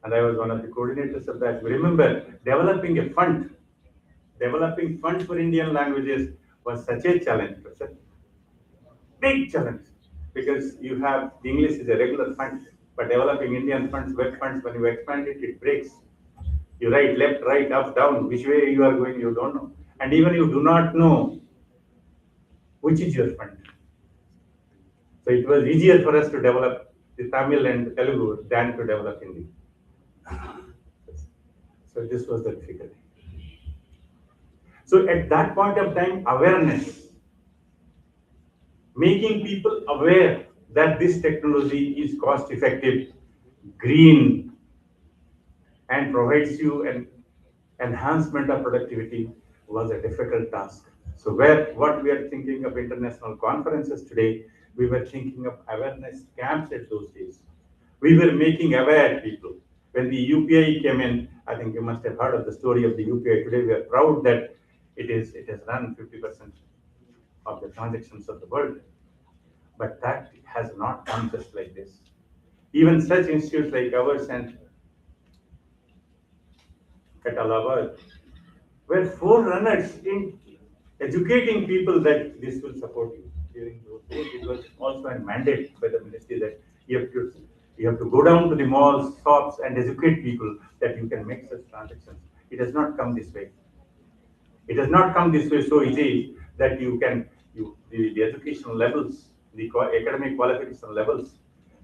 And I was one of the coordinators of that. Remember, developing a fund, developing funds for Indian languages was such a challenge, Professor. Big challenge, because you have, the English is a regular fund, but developing Indian funds, web funds, when you expand it, it breaks. You write left, right, up, down, which way you are going, you don't know. And even you do not know which is your fund. So it was easier for us to develop the Tamil and Telugu than to develop Hindi. So this was the difficulty. So at that point of time, awareness, making people aware that this technology is cost effective, green, and provides you an enhancement of productivity was a difficult task. So what we are thinking of international conferences today, we were thinking of awareness camps at those days. We were making aware people. When the UPI came in, I think you must have heard of the story of the UPI. Today we are proud that it has run 50% of the transactions of the world. But that has not come just like this. Even such institutes like ours and at Allahabad were forerunners in educating people that this will support you.
during those days. It was also a mandate by the ministry that you have to go down to the malls, shops, and educate people that you can make such transactions. It has not come this way. It has not come this way so easy that you can, the educational levels, the academic qualification levels,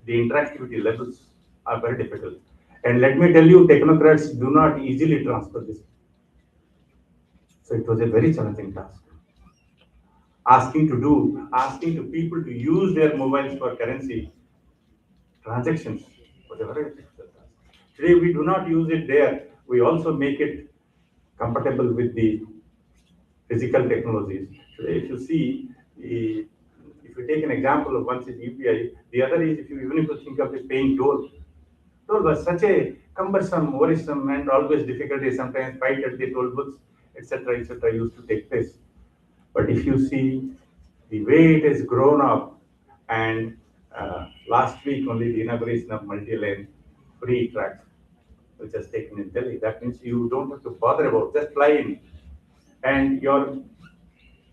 the interactivity levels are very difficult. And let me tell you, technocrats do not easily transfer this. So it was a very challenging task. Asking to people to use their mobiles for currency transactions was a very difficult task. Today we do not use it there. We also make it compatible with the physical technologies. Today, if you see, if you take an example of one is UPI, the other is even if you think of the paying toll. Toll was such a cumbersome, worrisome, and always difficulty. Sometimes fight at the toll booths, etc., used to take place. But if you see the way it has grown up, and last week only the inauguration of multi-lane free track, which has taken in Delhi, that means you don't have to bother about, just fly in, and your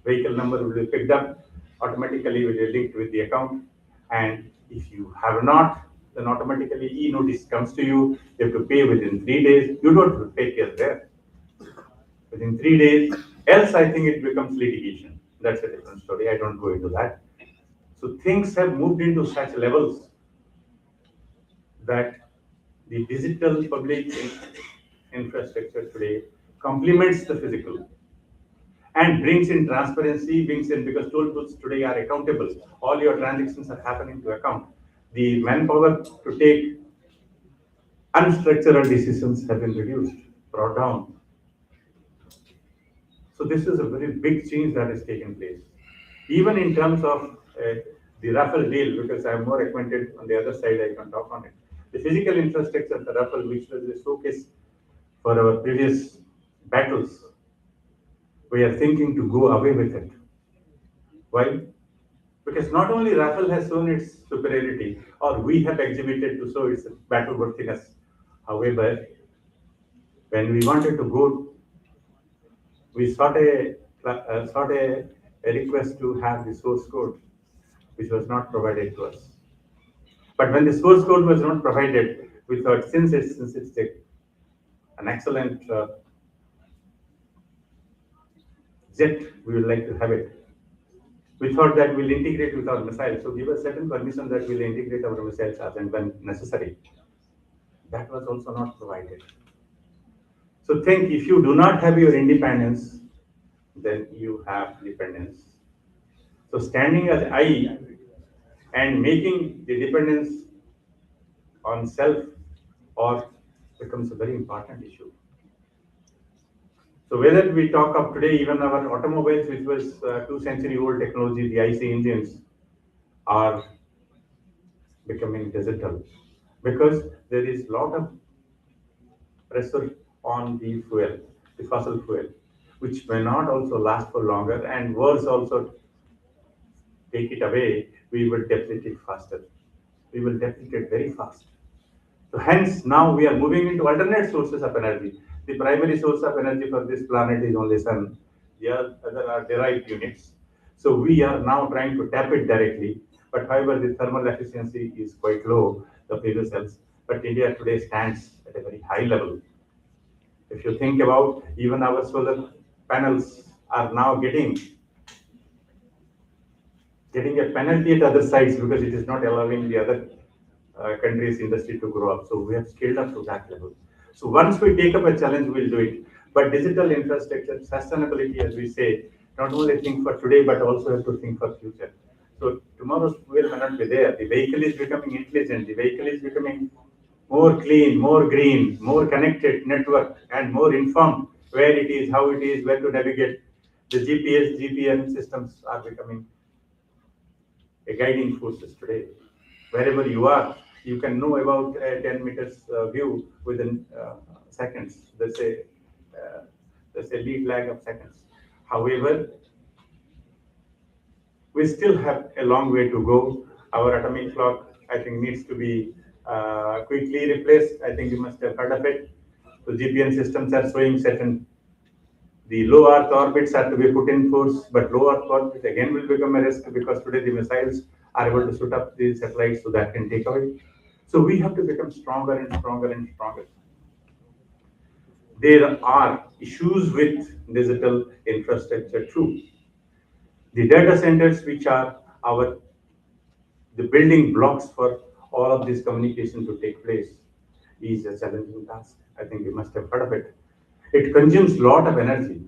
vehicle number will be picked up automatically with a link with the account. And if you have not, then automatically e-notice comes to you. You have to pay within 3 days. You don't have to pay cash there. Within 3 days, else I think it becomes litigation. That's a different story. I don't go into that. So things have moved into such levels that the digital public infrastructure today complements the physical and brings in transparency, because toll booths today are accountable. All your transactions are happening to account. The manpower to take unstructured decisions have been reduced, brought down. So this is a very big change that has taken place. Even in terms of the Rafale deal, because I'm more acquainted on the other side, I can talk on it. The physical infrastructure of the Rafale, which was a showcase for our previous battles, we are thinking to go away with it. Why? Because not only Rafale has shown its superiority, or we have exhibited to show its battle worthiness. However, when we wanted to go, we sought a request to have the source code, which was not provided to us. But when the source code was not provided, we thought since it's an excellent jet, we would like to have it. We thought that we'll integrate with our missiles. So give us certain permission that we'll integrate our missiles as and when necessary. That was also not provided. So think, if you do not have your independence, then you have dependence. So standing as I and making the dependence on self or becomes a very important issue. So whether we talk of today, even our automobiles, which was 2-century-old technology, the IC engines, are becoming digital because there is a lot of pressure on the fuel, the fossil fuel, which may not also last for longer, and worse also take it away, we will deplete it faster. We will deplete it very fast. So hence now we are moving into alternate sources of energy. The primary source of energy for this planet is only sun. The other are derived units. So we are now trying to tap it directly. But however, the thermal efficiency is quite low, the previous cells. But India today stands at a very high level. If you think about, even our solar panels are now getting a penalty at other sites because it is not allowing the other countries' industry to grow up. So we have scaled up to that level. So once we take up a challenge, we'll do it. But digital infrastructure, sustainability, as we say, not only think for today, but also have to think for future. So tomorrow's fuel may not be there. The vehicle is becoming intelligent. The vehicle is becoming more clean, more green, more connected network, and more informed where it is, how it is, where to navigate. The GPS, GPM systems are becoming a guiding forces today. Wherever you are, you can know about a 10 meters view within seconds. There's a lead lag of seconds. However, we still have a long way to go. Our atomic clock, I think, needs to be quickly replaced. I think you must have heard of it. So GPM systems are showing certain The low Earth orbits are to be put in force, but low Earth orbits again will become a risk because today the missiles are able to shoot up the satellites so that can take away. So we have to become stronger and stronger and stronger. There are issues with digital infrastructure too. The data centers, which are the building blocks for all of this communication to take place, is a challenging task. I think you must have heard of it. It consumes a lot of energy.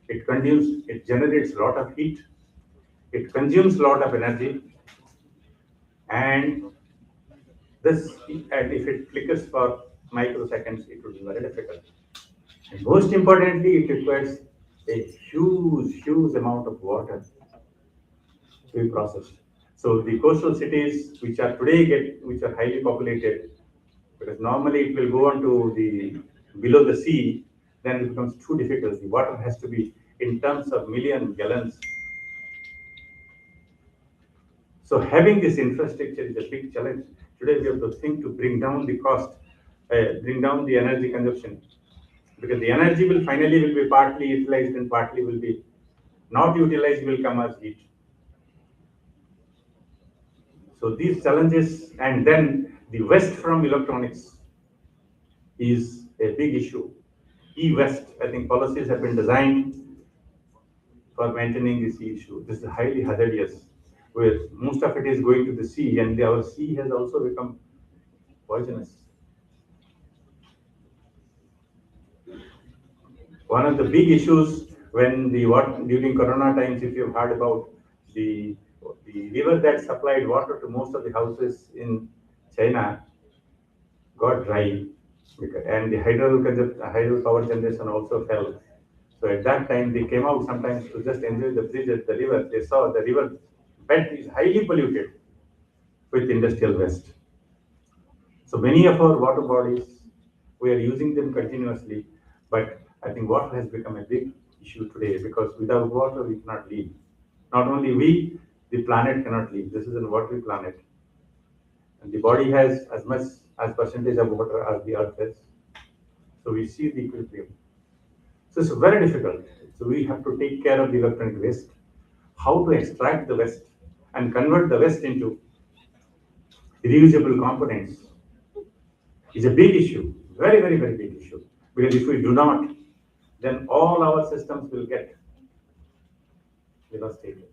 It generates a lot of heat. It consumes a lot of energy. And if it flickers for microseconds, it will be very difficult. And most importantly, it requires a huge amount of water to be processed. So the coastal cities, which are highly populated, because normally it will go on to below the sea, then it becomes too difficult. The water has to be in terms of million gallons. So having this infrastructure is a big challenge. Today we have to think to bring down the cost, bring down the energy consumption, because the energy will be partly utilized and partly will be not utilized, will come as heat. So these challenges, and then the waste from electronics is a big issue. E-waste, I think policies have been designed for maintaining this issue. This is highly hazardous, where most of it is going to the sea, and our sea has also become poisonous. One of the big issues during Corona times, if you've heard about the river that supplied water to most of the houses in China got dry, and the hydro power generation also fell. So at that time, they came out sometimes to just enjoy the breeze at the river. They saw the river bed is highly polluted with industrial waste. So many of our water bodies, we are using them continuously, but I think water has become a big issue today, because without water we cannot live. Not only we, the planet cannot live. This is a watery planet. And the body has as much as percentage of water as the earth has. So we see the equilibrium. So it's very difficult. So we have to take care of the electronic waste, how to extract the waste and convert the waste into reusable components is a big issue, very, very, very big issue. Because if we do not, then all our systems will get devastated.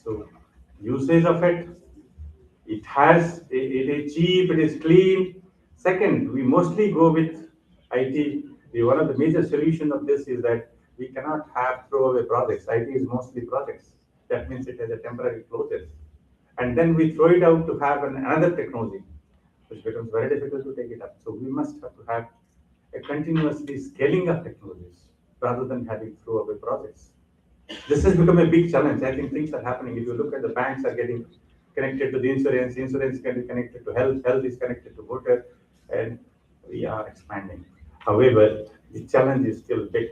So usage of it is cheap, it is clean. Second, we mostly go with IT. One of the major solutions of this is that we cannot have throwaway projects. IT is mostly projects. That means it has a temporary closure. And then we throw it out to have another technology, which becomes very difficult to take it up. So we must have to have a continuously scaling of technologies rather than having throwaway projects. This has become a big challenge. I think things are happening. If you look at the banks are getting connected to the insurance can be connected to health is connected to water, and we are expanding. However, the challenge is still big.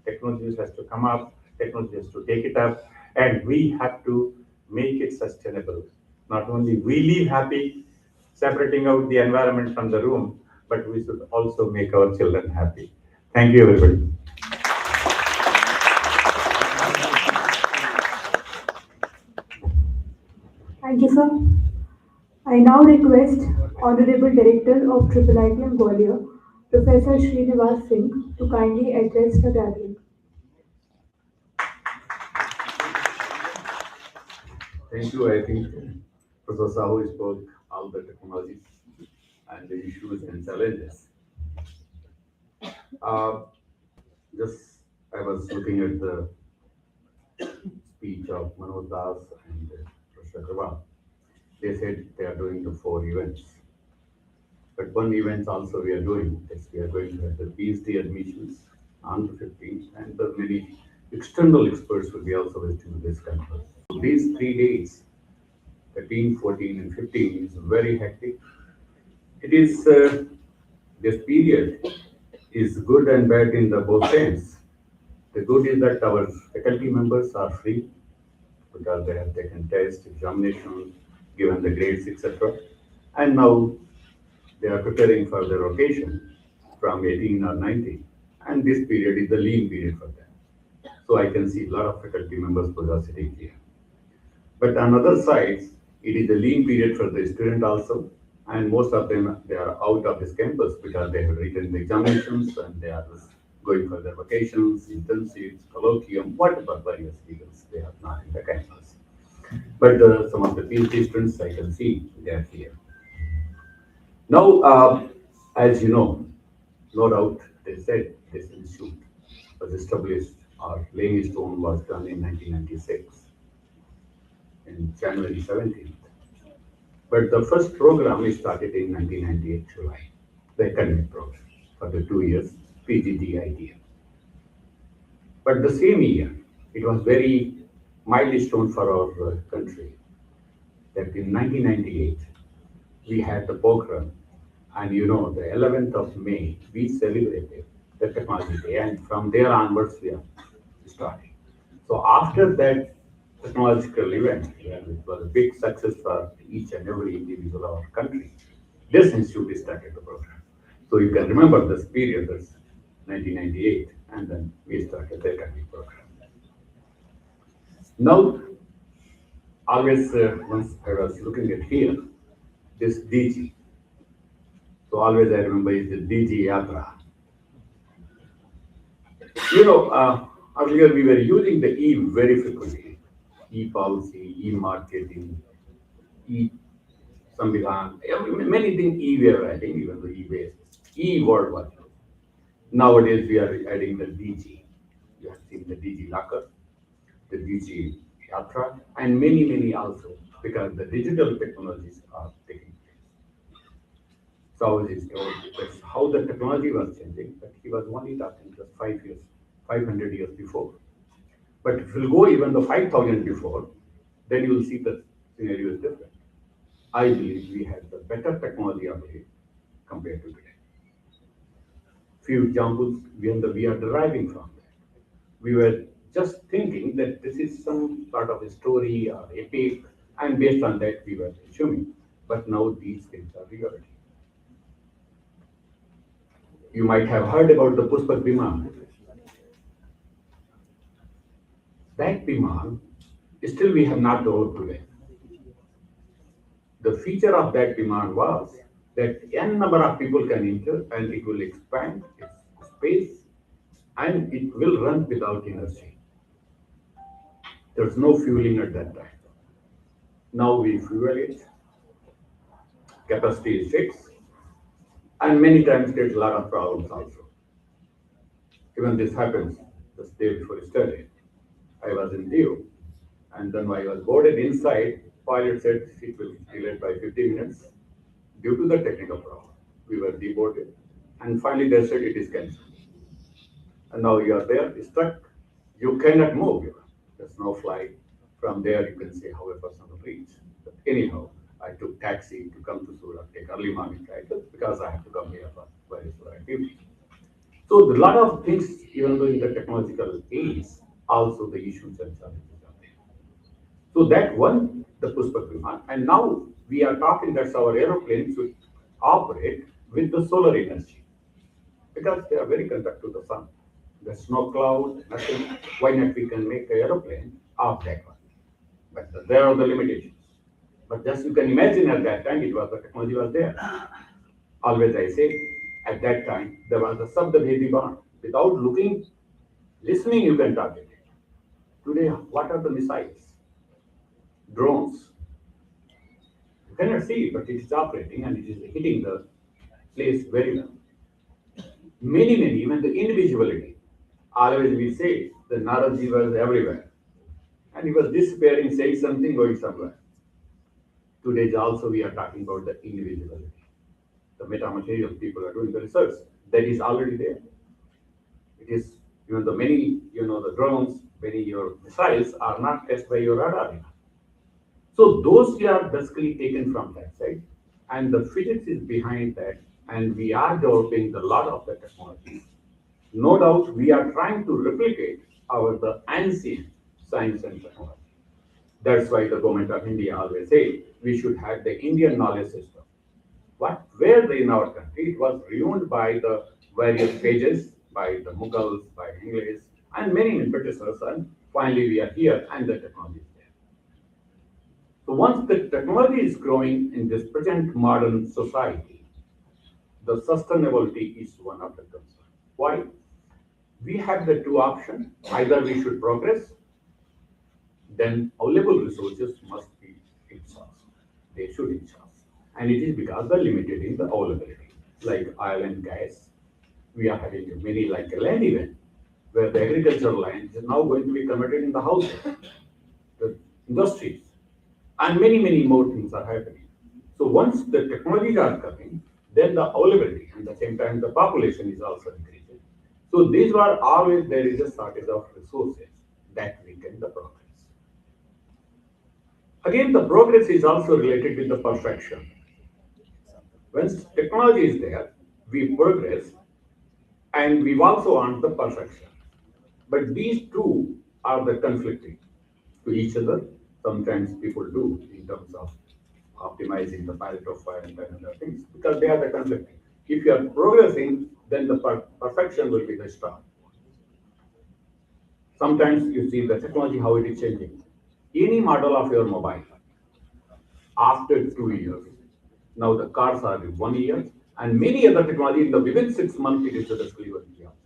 Technologies has to come up, technology has to take it up, and we have to make it sustainable. Not only we live happy, separating out the environment from the room, but we should also make our children happy. Thank you, everybody.
Thank you, sir. I now request Honorable Director of AAITM Gwalior, Professor Srinivas Singh, to kindly address the gathering.
Thank you. I think Professor Sahu spoke all the technologies and the issues and challenges. Just I was looking at the speech of Manoj Das and Professor Agarwal. They said they are doing the 4 events. But one event also we are doing is we are going to have the PhD admissions on the 15th, and the many external experts will be also visiting this campus. So these 3 days, 13, 14, and 15 is very hectic. It is this period is good and bad in the both sense. The good is that our faculty members are free because they have taken tests, examinations, given the grades, etc. And now they are preparing for their rotation from 18 or 19.
And this period is the lean period for them. So I can see a lot of faculty members who are sitting here. But on other sides, it is a lean period for the student also, and most of them, they are out of this campus because they have written the examinations and they are going for their vacations, internships, colloquium, whatever various reasons they are not in the campus. But some of the PhD students I can see they are here. Now, as you know, no doubt they said this institute was established or laying stone was done in 1996 in January 17th. But the first program is started in 1998 July, the academic program for the 2 years PGDITM. But the same year, it was very milestone for our country that in 1998 we had the program, and you know the 11th of May we celebrated the Technology Day, and from there onwards we are starting. So after that technological event, it was a big success for each and every individual of our country. This institute started the program. So you can remember this period, that's 1998, and then we started the academic program. Now, always once I was looking at here, this DG. So always I remember is the DG Yatra. You know, earlier we were using the E very frequently. E-policy, e-marketing, e-samvidhan, many things E we are writing, even the E-based. E-word was used. Nowadays we are adding the DG. You have seen the DG Locker, the DG Yatra, and many also, because the digital technologies are taking place. So that's how the technology was changing, but he was only talking just 5 years, 500 years before. But if you go even the 5,000 before, then you will see the scenario is different. I believe we had the better technology of it compared to today. Few examples we are deriving from that. We were just thinking that this is some sort of a story or epic, and based on that we were assuming. But now these things are reality. You might have heard about the Pushpak Biman. That Biman, still we have not developed today. The feature of that Biman was that n number of people can enter and it will expand its space and it will run without energy. There's no fueling at that time. Now we fuel it, capacity is fixed, and many times there's a lot of problems also. Even this happens the day before yesterday. I was in Diu, and then when I was boarded inside, pilot said it will be delayed by 50 minutes due to the technical problem. We were deboarded, and finally they said it is cancelled. And now you are there, stuck, you cannot move. There's no flight. From there you can say how a person will reach. But anyhow, I took taxi to come to Surat, take early morning flight, because I have to come here for various activities. So a lot of things, even though in the technological age, also the issues and challenges are there. So that one, the Pushpak Biman, and now we are talking that our aeroplanes should operate with the solar energy, because they are very conductive to the sun. There's no cloud, nothing. Why not we can make an aeroplane of that one? But there are the limitations. But just you can imagine at that time, the technology was there. Always I say, at that time, there was a Sabdabhedi Ban. Without looking, listening, you can target it. Today, what are the missiles? Drones. You cannot see it, but it is operating and it is hitting the place very well. Many, even the individuality. Always we say the Naraji was everywhere. And he was disappearing, saying something, going somewhere. Today also we are talking about the individuality. The metamaterial people are doing the research. That is already there. It is, the many, the drones, many your missiles are not tested by your radar. So those are basically taken from that side. And the physics is behind that. And we are developing a lot of the technologies. No doubt we are trying to replicate the ancient science and technology. That's why the government of India always say we should have the Indian knowledge system. Where in our country it was ruined by the various pages, by the Mughals, by English, and many predecessors, and finally we are here and the technology is there. So once the technology is growing in this present modern society, the sustainability is one of the concerns. Why? We have the two options. Either we should progress, then available resources must be exhausted. They should exhaust. And it is because they're limited in the availability. Like oil and gas, we are having many like a land event, where the agricultural land is now going to be converted in the houses, the industries, and many more things are happening. So once the technologies are coming, then the availability and at the same time the population is also increasing. So these were always there is a shortage of resources that weaken the progress. Again, the progress is also related with the perfection. When technology is there, we progress and we also want the perfection. But these two are the conflicting to each other. Sometimes people do in terms of optimizing the Pareto file and other things because they are the conflicting. If you are progressing, then the perfection will be the star. Sometimes you see the technology, how it is changing. Any model of your mobile, after 2 years, now the cars are in 1 year, and many other technology in the within 6 months it is successfully working out.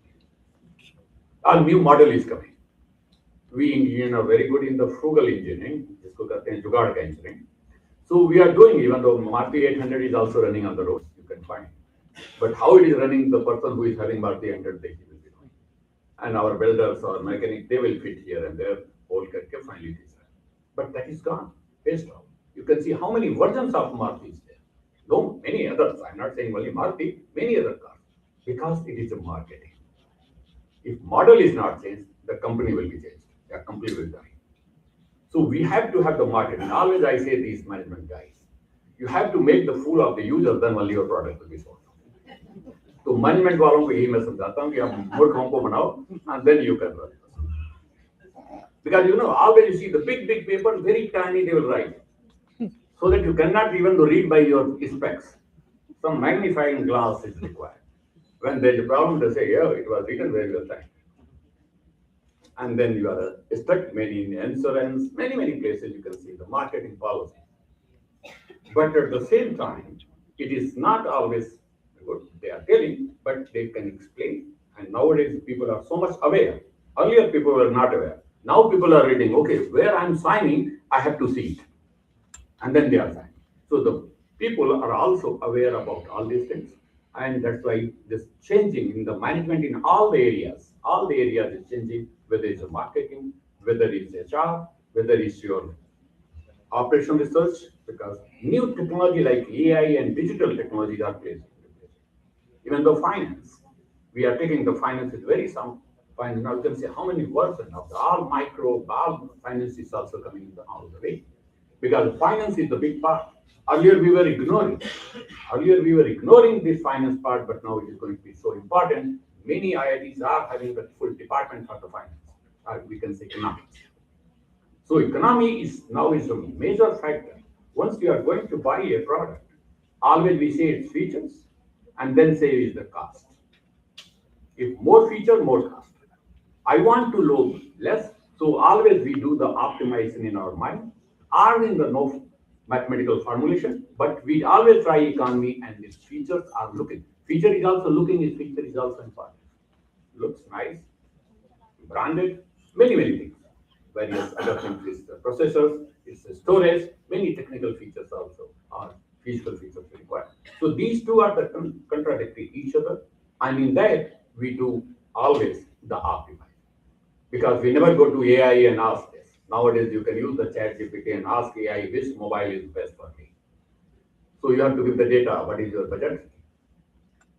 A new model is coming. We engineers are very good in the frugal engineering, जिसको कहते हैं जुगाड़ का engineering. So we are doing, even though Maruti 800 is also running on the roads, you can find. But how it is running, the person who is having Maruti 800, they will be doing. And our builders or mechanics, they will fit here and there, all करके finally it is done. But that is gone, phased out. You can see how many versions of Maruti is there. No, many others. I'm not saying only Maruti, many other cars, because it is a marketing. If model is not changed, the company will be changed. The company will die. So we have to have the market. And always I say these management guys, you have to make the fool of the user, then only your product will be sold. So management वालों को यही मैं समझाता हूँ कि आप मूर्खों को बनाओ and then you can run. Because you know, always you see the big paper, very tiny they will write. So that you cannot even read by your specs. Some magnifying glass is required. When there is a problem, they say, yeah, it was written very well time. And then you are stuck many in insurance, many places you can see the marketing policy. But at the same time, it is not always what they are telling, but they can explain. And nowadays people are so much aware. Earlier people were not aware. Now people are reading, okay, where I'm signing, I have to see it. And then they are signing. So the people are also aware about all these things. And that's why this changing in the management in all the areas is changing, whether it's marketing, whether it's HR, whether it's your operational research, because new technology like AI and digital technologies are placed. Even though finance, we are taking the finance with very some finance. Now you can say how many versions of the all micro, all finance is also coming in all the way. Because finance is the big part. Earlier we were ignoring this finance part, but now it is going to be so important. Many IITs are having the full department for the finance. We can say economics. So economy is now a major factor. Once you are going to buy a product, always we say its features and then say is the cost. If more feature, more cost. I want to load less, so always we do the optimization in our mind, or in the no mathematical formulation, but we always try economy and these features are looking. Feature is also looking, its feature is also important. Looks nice, branded, many things. Various other things, it's the processors, it's the storage, many technical features also are physical features required. So these two are the contradictory each other, and in that we do always the optimize. Because we never go to AI and ask this. Nowadays you can use the chat GPT and ask AI which mobile is best for me. So you have to give the data, what is your budget,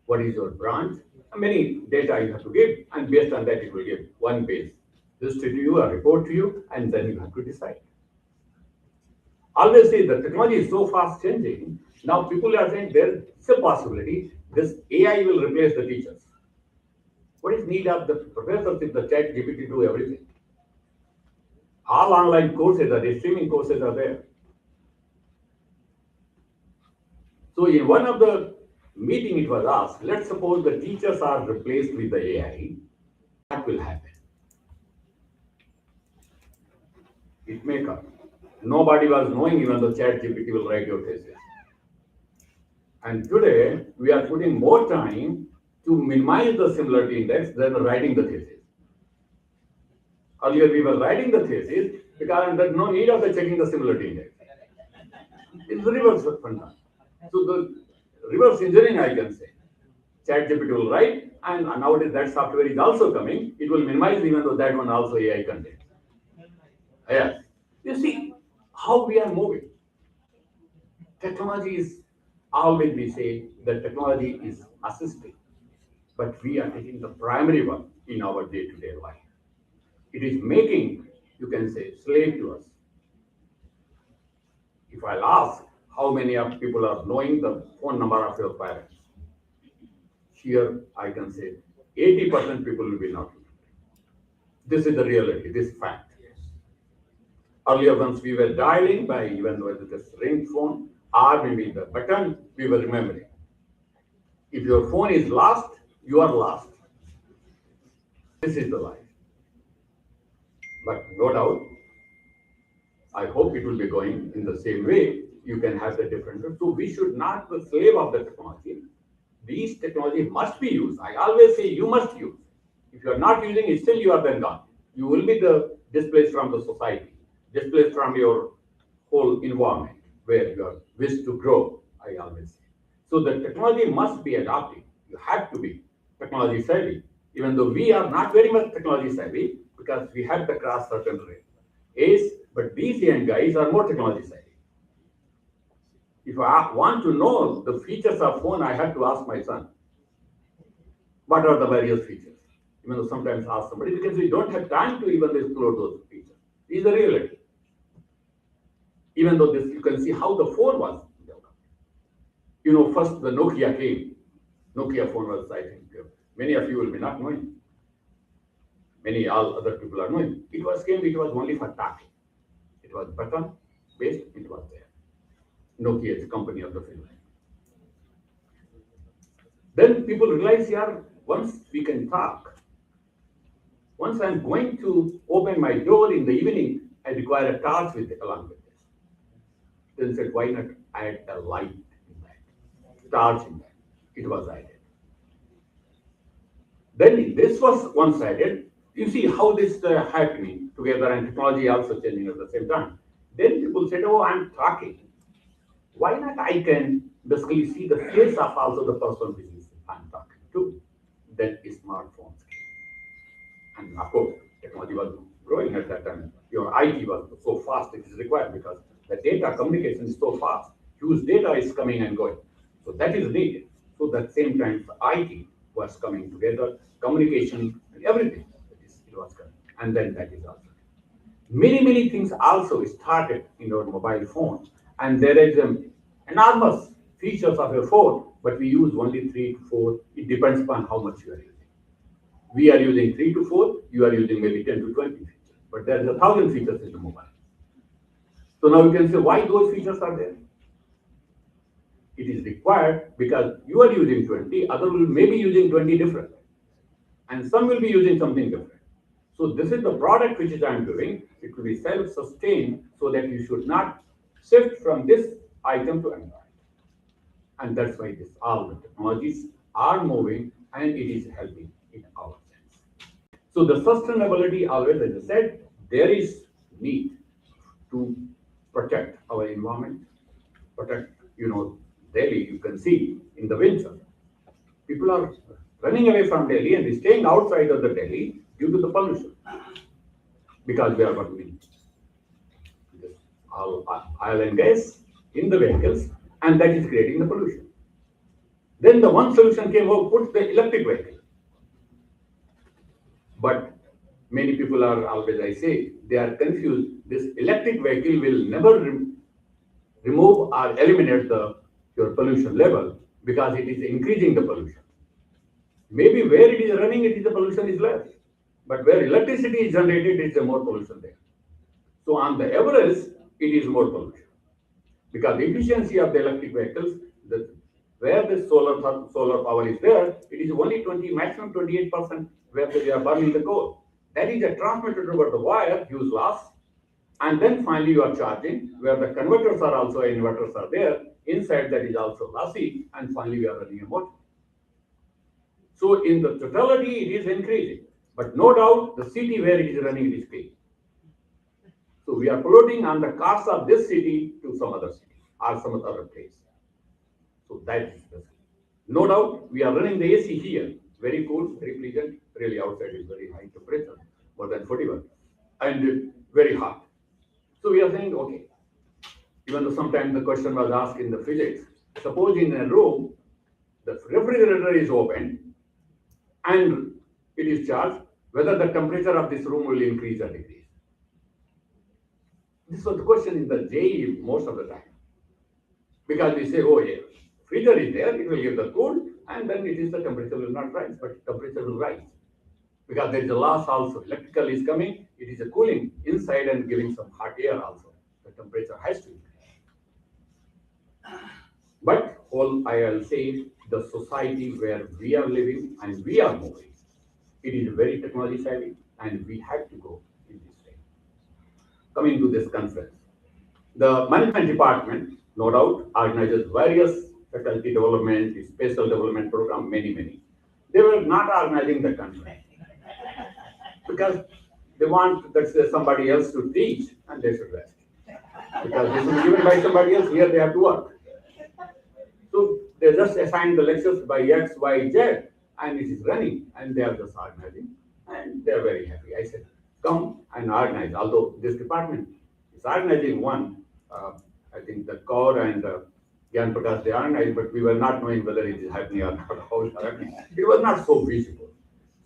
what is your branch, many data you have to give, and based on that it will give one page. This to you, a report to you, and then you have to decide. Always say the technology is so fast changing. Now people are saying there is a possibility this AI will replace the teachers. What is need of the professors if the chat GPT do everything? All online courses the streaming courses are there. So in one of the meeting it was asked, let's suppose the teachers are replaced with the AI, what will happen? It may come. Nobody was knowing even though ChatGPT will write your thesis. And today, we are putting more time to minimize the similarity index than writing the thesis. Earlier, we were writing the thesis because there's no need of the checking the similarity index. It's the reverse phenomenon. So the reverse engineering, I can say. ChatGPT will write, and nowadays that software is also coming. It will minimize even though that one also AI content. Yes. You see how we are moving. Technology is always we say that technology is assisting, but we are taking the primary one in our day-to-day life. It is making, you can say, slave to us. If I'll ask how many of people are knowing the phone number of your parents, here I can say 80% people will be not. This is the reality, this fact. Earlier, once we were dialing by even though it is a ring phone or maybe the button, we were remembering. If your phone is lost, you are lost. This is the life. But no doubt, I hope it will be going in the same way. You can have the different. So we should not be slave of the technology. These technology must be used. I always say you must use. If you are not using it, still you are then gone. You will be the displaced from the society, displaced from your whole environment where you are wish to grow, I always say. So the technology must be adopted. You have to be technology savvy. Even though we are not very much technology savvy because we have to cross certain age, but these young guys are more technology savvy. If I want to know the features of phone, I have to ask my son, what are the various features? Even though sometimes ask somebody because we don't have time to even explore those features. This is the reality. Even though this, you can see how the phone was developed. You know, first the Nokia came. Nokia phone was, I think, many of you will be not knowing. Many all other people are knowing. It was only for talking. It was button based, it was there. Nokia is a company of the Finland. Then people realize, yeah, once we can talk, once I'm going to open my door in the evening, I require a torch along with this. Then said, why not add a light in that, torch in that? It was added. Then this was one-sided. You see how this happening together and technology also changing at the same time. Then people said, oh, I'm talking. Why not I can basically see the face of also the person which I'm talking to? Then smartphones came. And of course, technology was growing at that time. Your IT was so fast it is required because the data communication is so fast. Huge data is coming and going. So that is needed. So at the same time, the IT was coming together, communication and everything. It was coming. And then that is also. Many things also started in your mobile phone. And there is enormous features of your phone, but we use only 3 to 4. It depends upon how much you are using. We are using 3 to 4, you are using maybe 10 to 20 features. But there is 1,000 features in the mobile. So now you can say why those features are there. It is required because you are using 20, other will maybe using 20 different. And some will be using something different. So this is the product which I am doing. It will be self-sustained so that you should not shift from this item to another. And that's why all the technologies are moving and it is helping in our sense. So the sustainability always, as I said, there is need to protect our environment, protect, Delhi, you can see in the winter, people are running away from Delhi and staying outside of the Delhi due to the pollution. Because we are burning oil and gas in the vehicles, and that is creating the pollution. Then the one solution came out, put the electric vehicle. But many people are always, I say, they are confused. This electric vehicle will never remove or eliminate your pollution level because it is increasing the pollution. Maybe where it is running, the pollution is less. But where electricity is generated, it is more pollution there. So on the average, it is more pollution. Because the efficiency of the electric vehicles, the where this solar power is there, it is only 20, maximum 28% where they are burning the coal. That is transmitted over the wire, huge loss. And then finally you are charging, where the converters are also, inverters are there. Inside that is also lossy, and finally we are running a motor. So in the totality, it is increasing. But no doubt, the city where it is running, it is clean. So we are polluting on the cost of this city to some other city or some other place. So that is the city. No doubt, we are running the AC here. Very cool, very pleasant. Really outside is very high temperature, more than 41, and very hot. So we are saying, okay, even though sometimes the question was asked in the physics, suppose in a room, the refrigerator is open and it is charged, whether the temperature of this room will increase or decrease. This was the question in the JE most of the time. Because we say, oh yeah, freezer is there, it will give the cool, and then it is the temperature will not rise, but temperature will rise. Because there is a loss also. Electrical is coming, it is a cooling inside and giving some hot air also. The temperature has to increase. But all I will say, the society where we are living and we are moving, it is very technology savvy, and we have to go in this way. Coming to this conference, the management department, no doubt, organizes various faculty development, special development program, many. They were not organizing the conference because they want somebody else to teach and they should rest. Because this is given by somebody else, here they have to work. So they just assign the lectures by X, Y, Z, and it is running, and they are just organizing, and they are very happy. I said, come and organize. Although this department is organizing one, I think the core and Gyan Prakash, they organized, but we were not knowing whether it is happening or not, how it is happening. It was not so visible.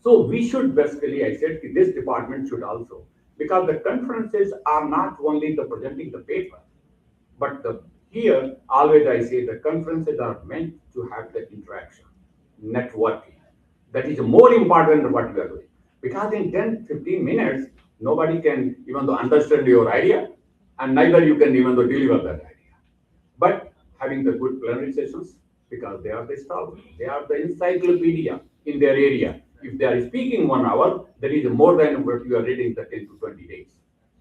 So we should basically, I said, this department should also, because the conferences are not only the presenting the paper, but here, always I say the conferences are meant to have the interaction, networking. That is more important than what we are doing. Because in 10, 15 minutes, nobody can even though understand your idea, and neither you can even though deliver that idea. But having the good plenary sessions, because they are the scholars, they are the encyclopedia in their area. If they are speaking 1 hour, that is more than what you are reading the 10 to 20 days.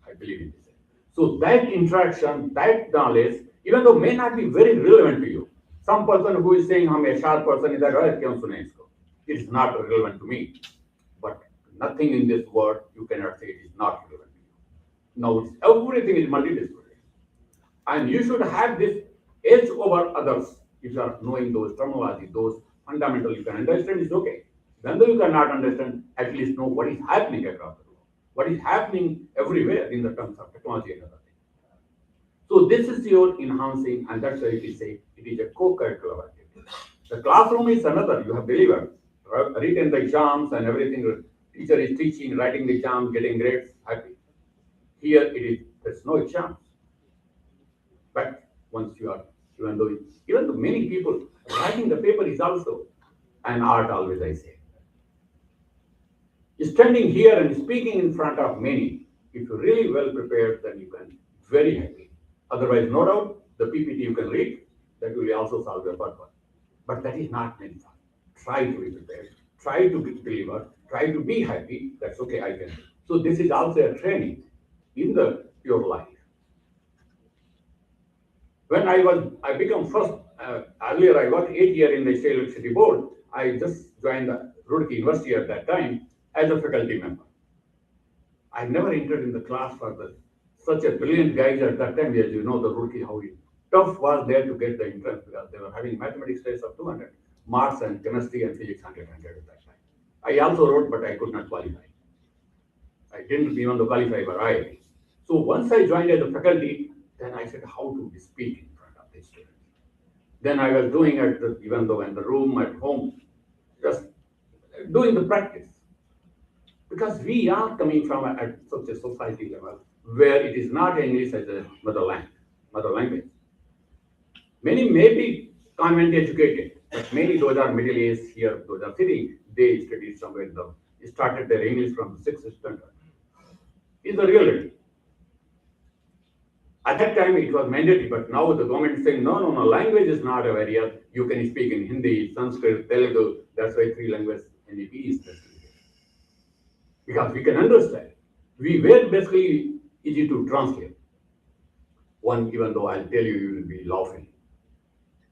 I believe in this. So that interaction, that knowledge, even though may not be very relevant to you. Some person who is saying, I'm a sharp person, is that right? It is not relevant to me. But nothing in this world you cannot say it is not relevant to you. Now, everything is multidisciplinary. And you should have this edge over others. If you are knowing those terminology, those fundamentals you can understand, is okay. When though you cannot understand, at least know what is happening across the world. What is happening everywhere in the terms of technology and other things. So this is your enhancing, and that's why it is a co-curricular activity. The classroom is another, you have delivered, written the exams and everything, teacher is teaching, writing the exams, getting grades, happy. Here it is, there's no exams. But once you are, even though many people, writing the paper is also an art always, I say. Standing here and speaking in front of many, if you're really well prepared, then you can very happy. Otherwise, no doubt, the PPT you can read, that will also solve your purpose. But that is not meant for. Try to be prepared, try to deliver, try to be happy, that's okay, I can. So this is also a training in your life. When I become first, earlier I worked 8 years in the State Electricity Board. I just joined the Roorkee University at that time as a faculty member. I never entered in the class for such a brilliant guys at that time, as you know, the Roorkee, how tough was there to get the entrance because they were having mathematics tests of 200, maths and chemistry and physics 100 at that time. I also wrote, but I could not qualify. I didn't even qualify for IIT. So once I joined as a faculty, then I said how to speak in front of the students. Then I was doing it, even though in the room, at home, just doing the practice. Because we are coming from at such a society level where it is not English as a mother language. Many may be convent educated, but many those are middle aged here, those are sitting, they studied somewhere started their English from the 6th standard. Is the reality. At that time, it was mandatory, but now the government is saying, no, no, no, language is not a barrier. You can speak in Hindi, Sanskrit, Telugu. That's why 3 language NEP is basically there. Because we can understand. We were basically easy to translate. One, even though I'll tell you, you will be laughing.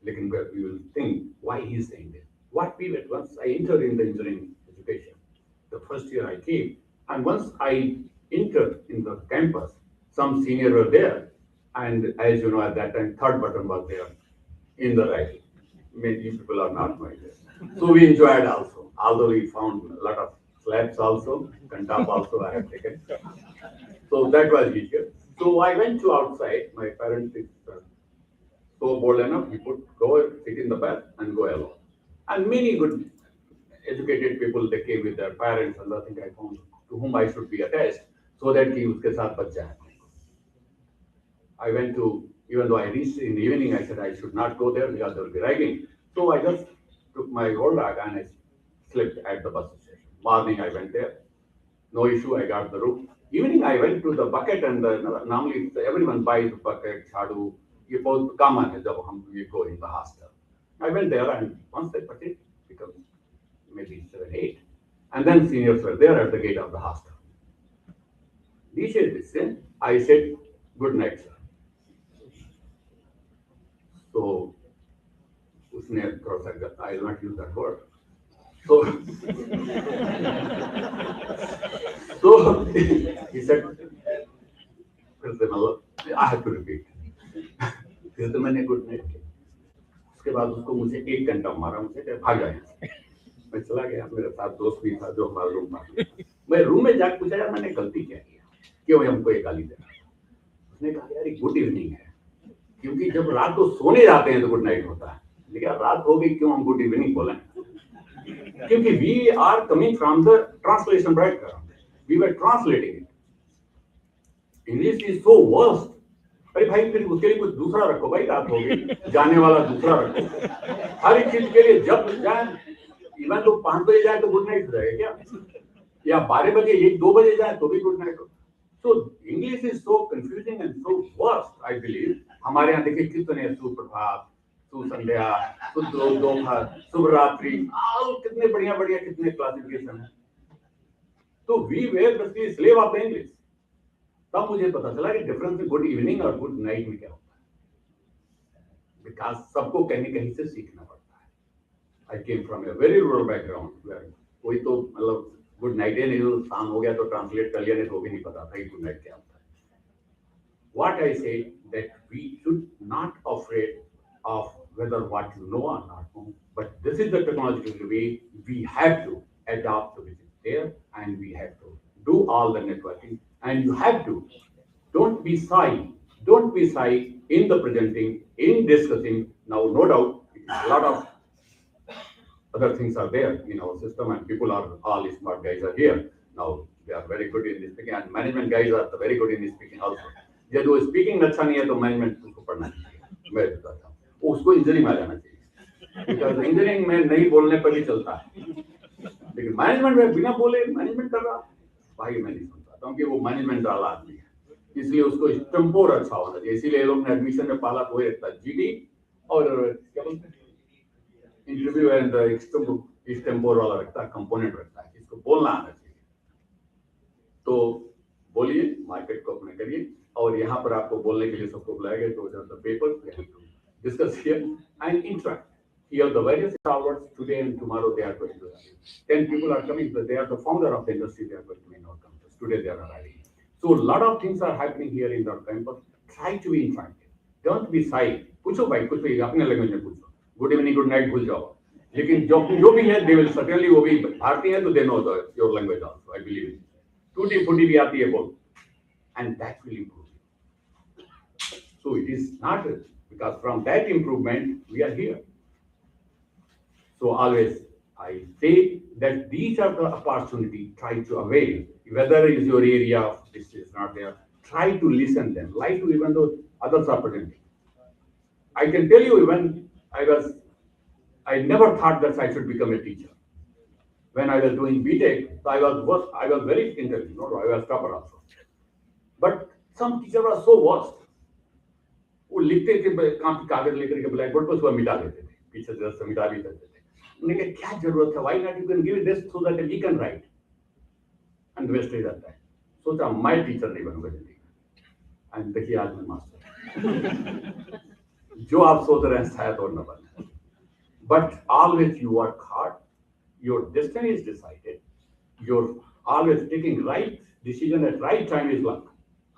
You will think, why he's saying this? What we were, once I entered in the engineering education, the first year I came, and once I entered in the campus, some senior were there, and as you know, at that time, third button was there in the right. Many people are not knowing this. So we enjoyed also, although we found a lot of slaps also, Kantap also I have taken. So that was easier. So I went to outside, my parents is so bold enough, he could go sit in the bus and go alone. And many good educated people, they came with their parents, and I think I found to whom I should be attached, so that he uske saath bach jaye. I went to, even though I reached in the evening, I said I should not go there because there will be ragging. So I just took my whole bag and I slept at the bus station. Morning I went there, no issue, I got the room. Evening I went to the bucket, and normally everyone buys the bucket, chadu, ये बहुत common है जब we go in the hostel. I went there, and once I put it, becomes maybe 7, 8. And then seniors were there at the gate of the hostel. I said, good night, sir. So, उसने थोड़ा सा, I will not use that word. So, so he said, I have to repeat. फिर तो मैंने good night किया. उसके बाद उसको मुझे 1 घंटा मारा, मुझे भाग गया. मैं चला गया, मेरे साथ दोस्त भी था जो हमारे रूम में. मैं रूम में जाकर पूछा, यार मैंने गलती क्या किया, क्यों हमको ये गाली दे रहा है. उसने कहा, यार गुड इवनिंग है, क्योंकि जब रात को सोने जाते हैं तो गुड नाइट होता है, लेकिन रात हो गई क्यों हम गुड इवनिंग बोलें. क्योंकि we are coming from the translation background, we were translating it. English is so worst. अरे भाई फिर उसके लिए कुछ दूसरा रखो भाई, रात हो गई जाने वाला दूसरा रखो. हर एक चीज के लिए जब जाए, इवन तो 5 बजे जाए तो गुड नाइट रहेगा क्या, या 12 बजे 1-2 बजे जाए तो भी गुड नाइट हो. So English is so confusing and so worst. I believe हमारे यहाँ देखिए कितने सुप्रभात, सुसंध्या, दोपहर, शुभ रात्रि, कितने बढ़िया बढ़िया कितने क्लासिफिकेशन है. तो we were basically slave of the English. तब मुझे पता चला कि डिफरेंस गुड इवनिंग और गुड नाइट में क्या होता है. बिकॉज सबको कहीं कहीं से सीखना पड़ता है. I came from a very rural background. कोई तो मतलब गुड नाइट ही नहीं, शाम हो गया तो ट्रांसलेट कर लिया, नहीं तो भी नहीं पता था कि गुड नाइट क्या होता है. What I say that we should not afraid of whether what you know or not know, but this is the technological way we have to adapt to which is there, and we have to do all the networking, and you have to. Don't be shy. Don't be shy in the presenting, in discussing. Now, no doubt, a lot of other things are there in our system, and people are, all smart guys are here. Now, they are very good in this speaking, and management guys are very good in this speaking also. जब वो speaking अच्छा नहीं है तो management उसको पढ़ना चाहिए. मैं बताता हूँ उसको इंजीनियरिंग में जाना चाहिए, बिकॉज इंजीनियरिंग में नहीं बोलने पर भी चलता है, लेकिन मैनेजमेंट में बिना बोले मैनेजमेंट कर रहा भाई मैं नहीं सुनता, क्योंकि वो मैनेजमेंट वाला आदमी है. इसलिए उसको स्टम्पोर अच्छा होना चाहिए. इसीलिए लोग ने एडमिशन में पाला तो रहता है जीडी और क्या बोलते हैं इंटरव्यू एंड स्टम्पोर वाला रखता है, कंपोनेंट रखता है. इसको बोलना आना चाहिए. तो बोलिए, मार्केट को अपने करिए, और यहाँ पर आपको बोलने के लिए सबको बुलाया गया. तो paper discuss here and interact. Here the various hours today and tomorrow they are going to arrive. 10 people are coming, but they are the founder of the industry. They are going to be in our campus. Today they are arriving. So a lot of things are happening here in our campus. Try to be interactive. Don't be shy. पूछो भाई, कुछ भी अपने language में पूछो. Good evening, good night भूल जाओ. लेकिन जो भी है, they will certainly, वो भी भारतीय है तो they know your language also. I believe it. टूटी फूटी भी आती है बोल, and that will improve. So it is not, because from that improvement we are here. So always I say that these are the opportunity. Try to avail. Whether it is your area, this is not there. Try to listen them. Like to, even though others are presenting. I can tell you, when I never thought that I should become a teacher. When I was doing BTech, I was very intelligent. No, I was topper also. But some teachers were so worst. वो लिखते थे कागज लेकर के black board पर, उसको मिटा देते थे, पीछे से मिटा भी देते थे। मैंने कहा क्या जरूरत है, why not you can give this so that we can write, and waste हो जाता है। सोचा मैं टीचर नहीं बनूंगा जिंदगी में, एंड देखिए आज मैं मास्टर। जो आप सोच रहे हैं शायद और न बने, but always you work hard, your destiny is decided, you're always taking right decision at right time is luck.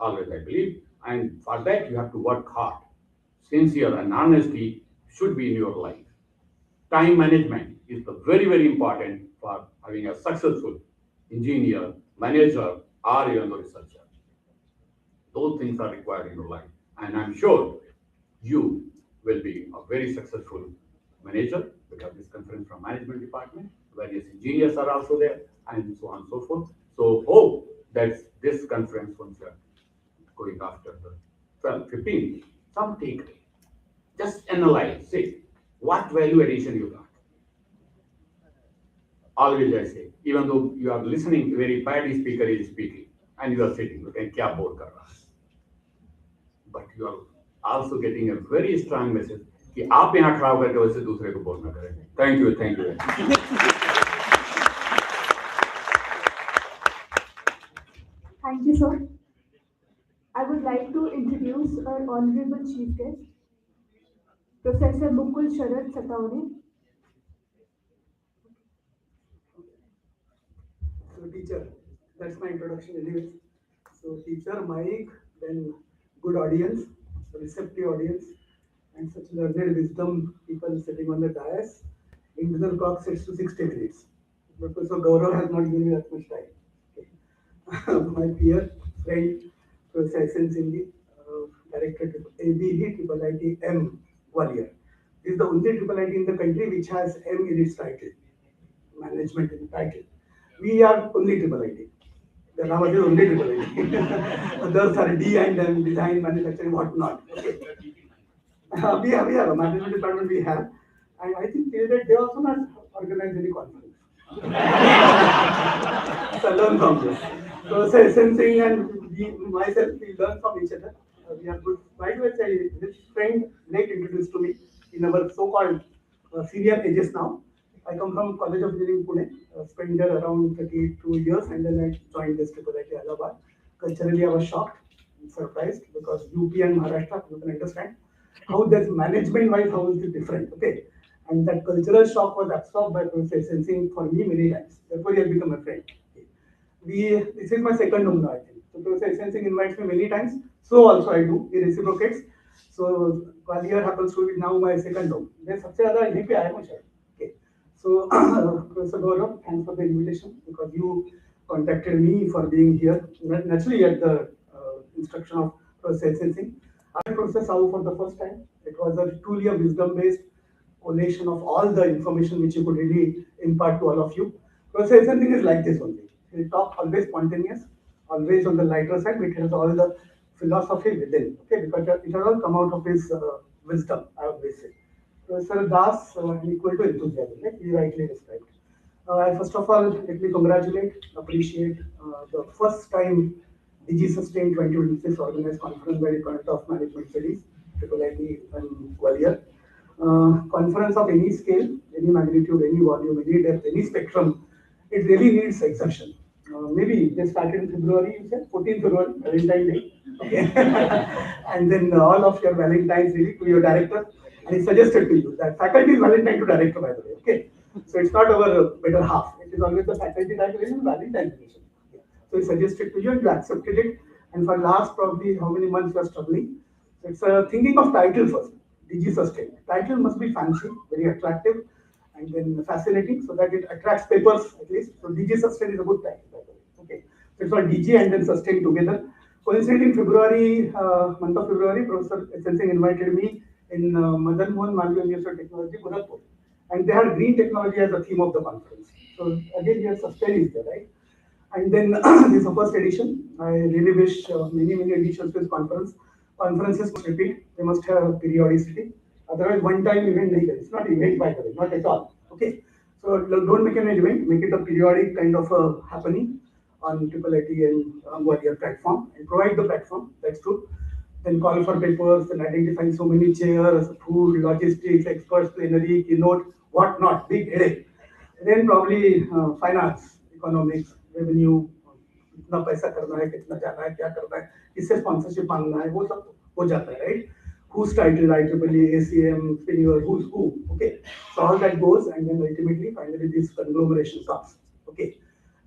Always, I believe. And for that, you have to work hard. Sincere and honesty should be in your life. Time management is the very, very important for having a successful engineer, manager, or even a researcher. Those things are required in your life. And I'm sure you will be a very successful manager, because this conference from management department, various engineers are also there, and so on and so forth. So hope that this conference, once you are going after the 12, 15, some takeaway. Just analyze, say, what value addition you got. Always I say, even though you are listening, very badly speaker is speaking, and you are sitting, okay, kya bore kar raha hai? But you are also getting a very strong message कि आप यहाँ खड़ा होकर के वैसे दूसरे को बोलना करें। Thank you, thank you.
Thank you, sir. I would like to introduce our honorable chief guest, Professor Mukul Sharad Sataune.
So teacher, that's my introduction anyways. So teacher, mic, then good audience, receptive audience, and such learned wisdom people sitting on the dais. Individual clock sets to 60 minutes. Professor Gaurav has not given me that much time. Okay. My peer, friend, Professor S.N. Singh, Director ABVIIITM Gwalior. This is the only IIIT in the country which has M in its title, management in the title. We are only IIIT. The Rama is only IIIT. Others are D and M, design, manufacturing, whatnot. Okay. We have a management department, we have, and I think till that they also not organized any conference. So learn from this. So S.N. Singh and myself, we learn from each other. We are good. By the way, this friend Nate introduced to me in our so-called senior ages now. I come from College of Engineering Pune, spent there around 32 years, and then I joined this IIIT Allahabad. Culturally, I was shocked and surprised, because UP and Maharashtra, you can understand how there's management-wise, how is it different, okay? And that cultural shock was absorbed by Professor S.N. Singh for me many times. Therefore, he has become a friend. Okay. This is my second home now, I think. So Professor S.N. Singh invites me many times, so also I do. He reciprocates. So Gwalior happens to be now my second home. Then सबसे ज़्यादा यहीं पे आया हूँ शायद. Okay. So Professor Gaurav, thanks for the invitation, because you contacted me for being here. Naturally, at the instruction of Professor S.N. Singh. I met Professor Sahu for the first time. It was truly a wisdom-based collation of all the information which you could really impart to all of you. Professor S.N. Singh is like this only. He talks always spontaneous, always on the lighter side, but it has all the philosophy within. Okay, because it has all come out of his wisdom, I always say. Professor Das, equal to enthusiasm, like he rightly described. First of all, let me congratulate, appreciate the first time DIGI-SUSTAIN 2026 organized conference by Department of Management Studies, IIIT Gwalior. Conference of any scale, any magnitude, any volume, any depth, any spectrum, it really needs exertion. Maybe they started in February, you said, 14th February, Valentine's Day. Okay. And then all of your Valentines really to your director, and he suggested to you that faculty is Valentine to director, by the way. Okay. So it's not our better half. It is always the faculty that is Valentine's Day. So he suggested to you and you accepted it. And for last probably how many months you are struggling. So it's thinking of title first. DIGI-SUSTAIN. Title must be fancy, very attractive, and then fascinating, so that it attracts papers at least. So DIGI-SUSTAIN is a good title, by the way. Okay. So it's called DIGI and then sustain together. Coincidentally, in February, month of February, Professor S.N. Singh invited me in Madan Mohan Malviya University of Technology, Gorakhpur. And they had green technology as the theme of the conference. So again, here sustain is there, right? And then this is the first edition. I really wish many editions to this conference. Conferences must repeat. They must have periodicity. Otherwise, one time event, it's not event by the way, not at all. Okay. So don't make an event. Make it a periodic kind of happening on IIIT and Gwalior platform, and provide the platform. That's true. then call for papers, and identifying so many chairs, food, logistics, experts, plenary, keynote, what not, big headache. Then probably finance, economics, revenue, कितना पैसा करना है, कितना जाना है, क्या करना है, किससे स्पॉन्सरशिप मांगना है, वो सब हो जाता है, right? Who's titled IEEE, ACM, Spinner, who's who, okay? So all that goes, and then ultimately, finally, this conglomeration comes, okay?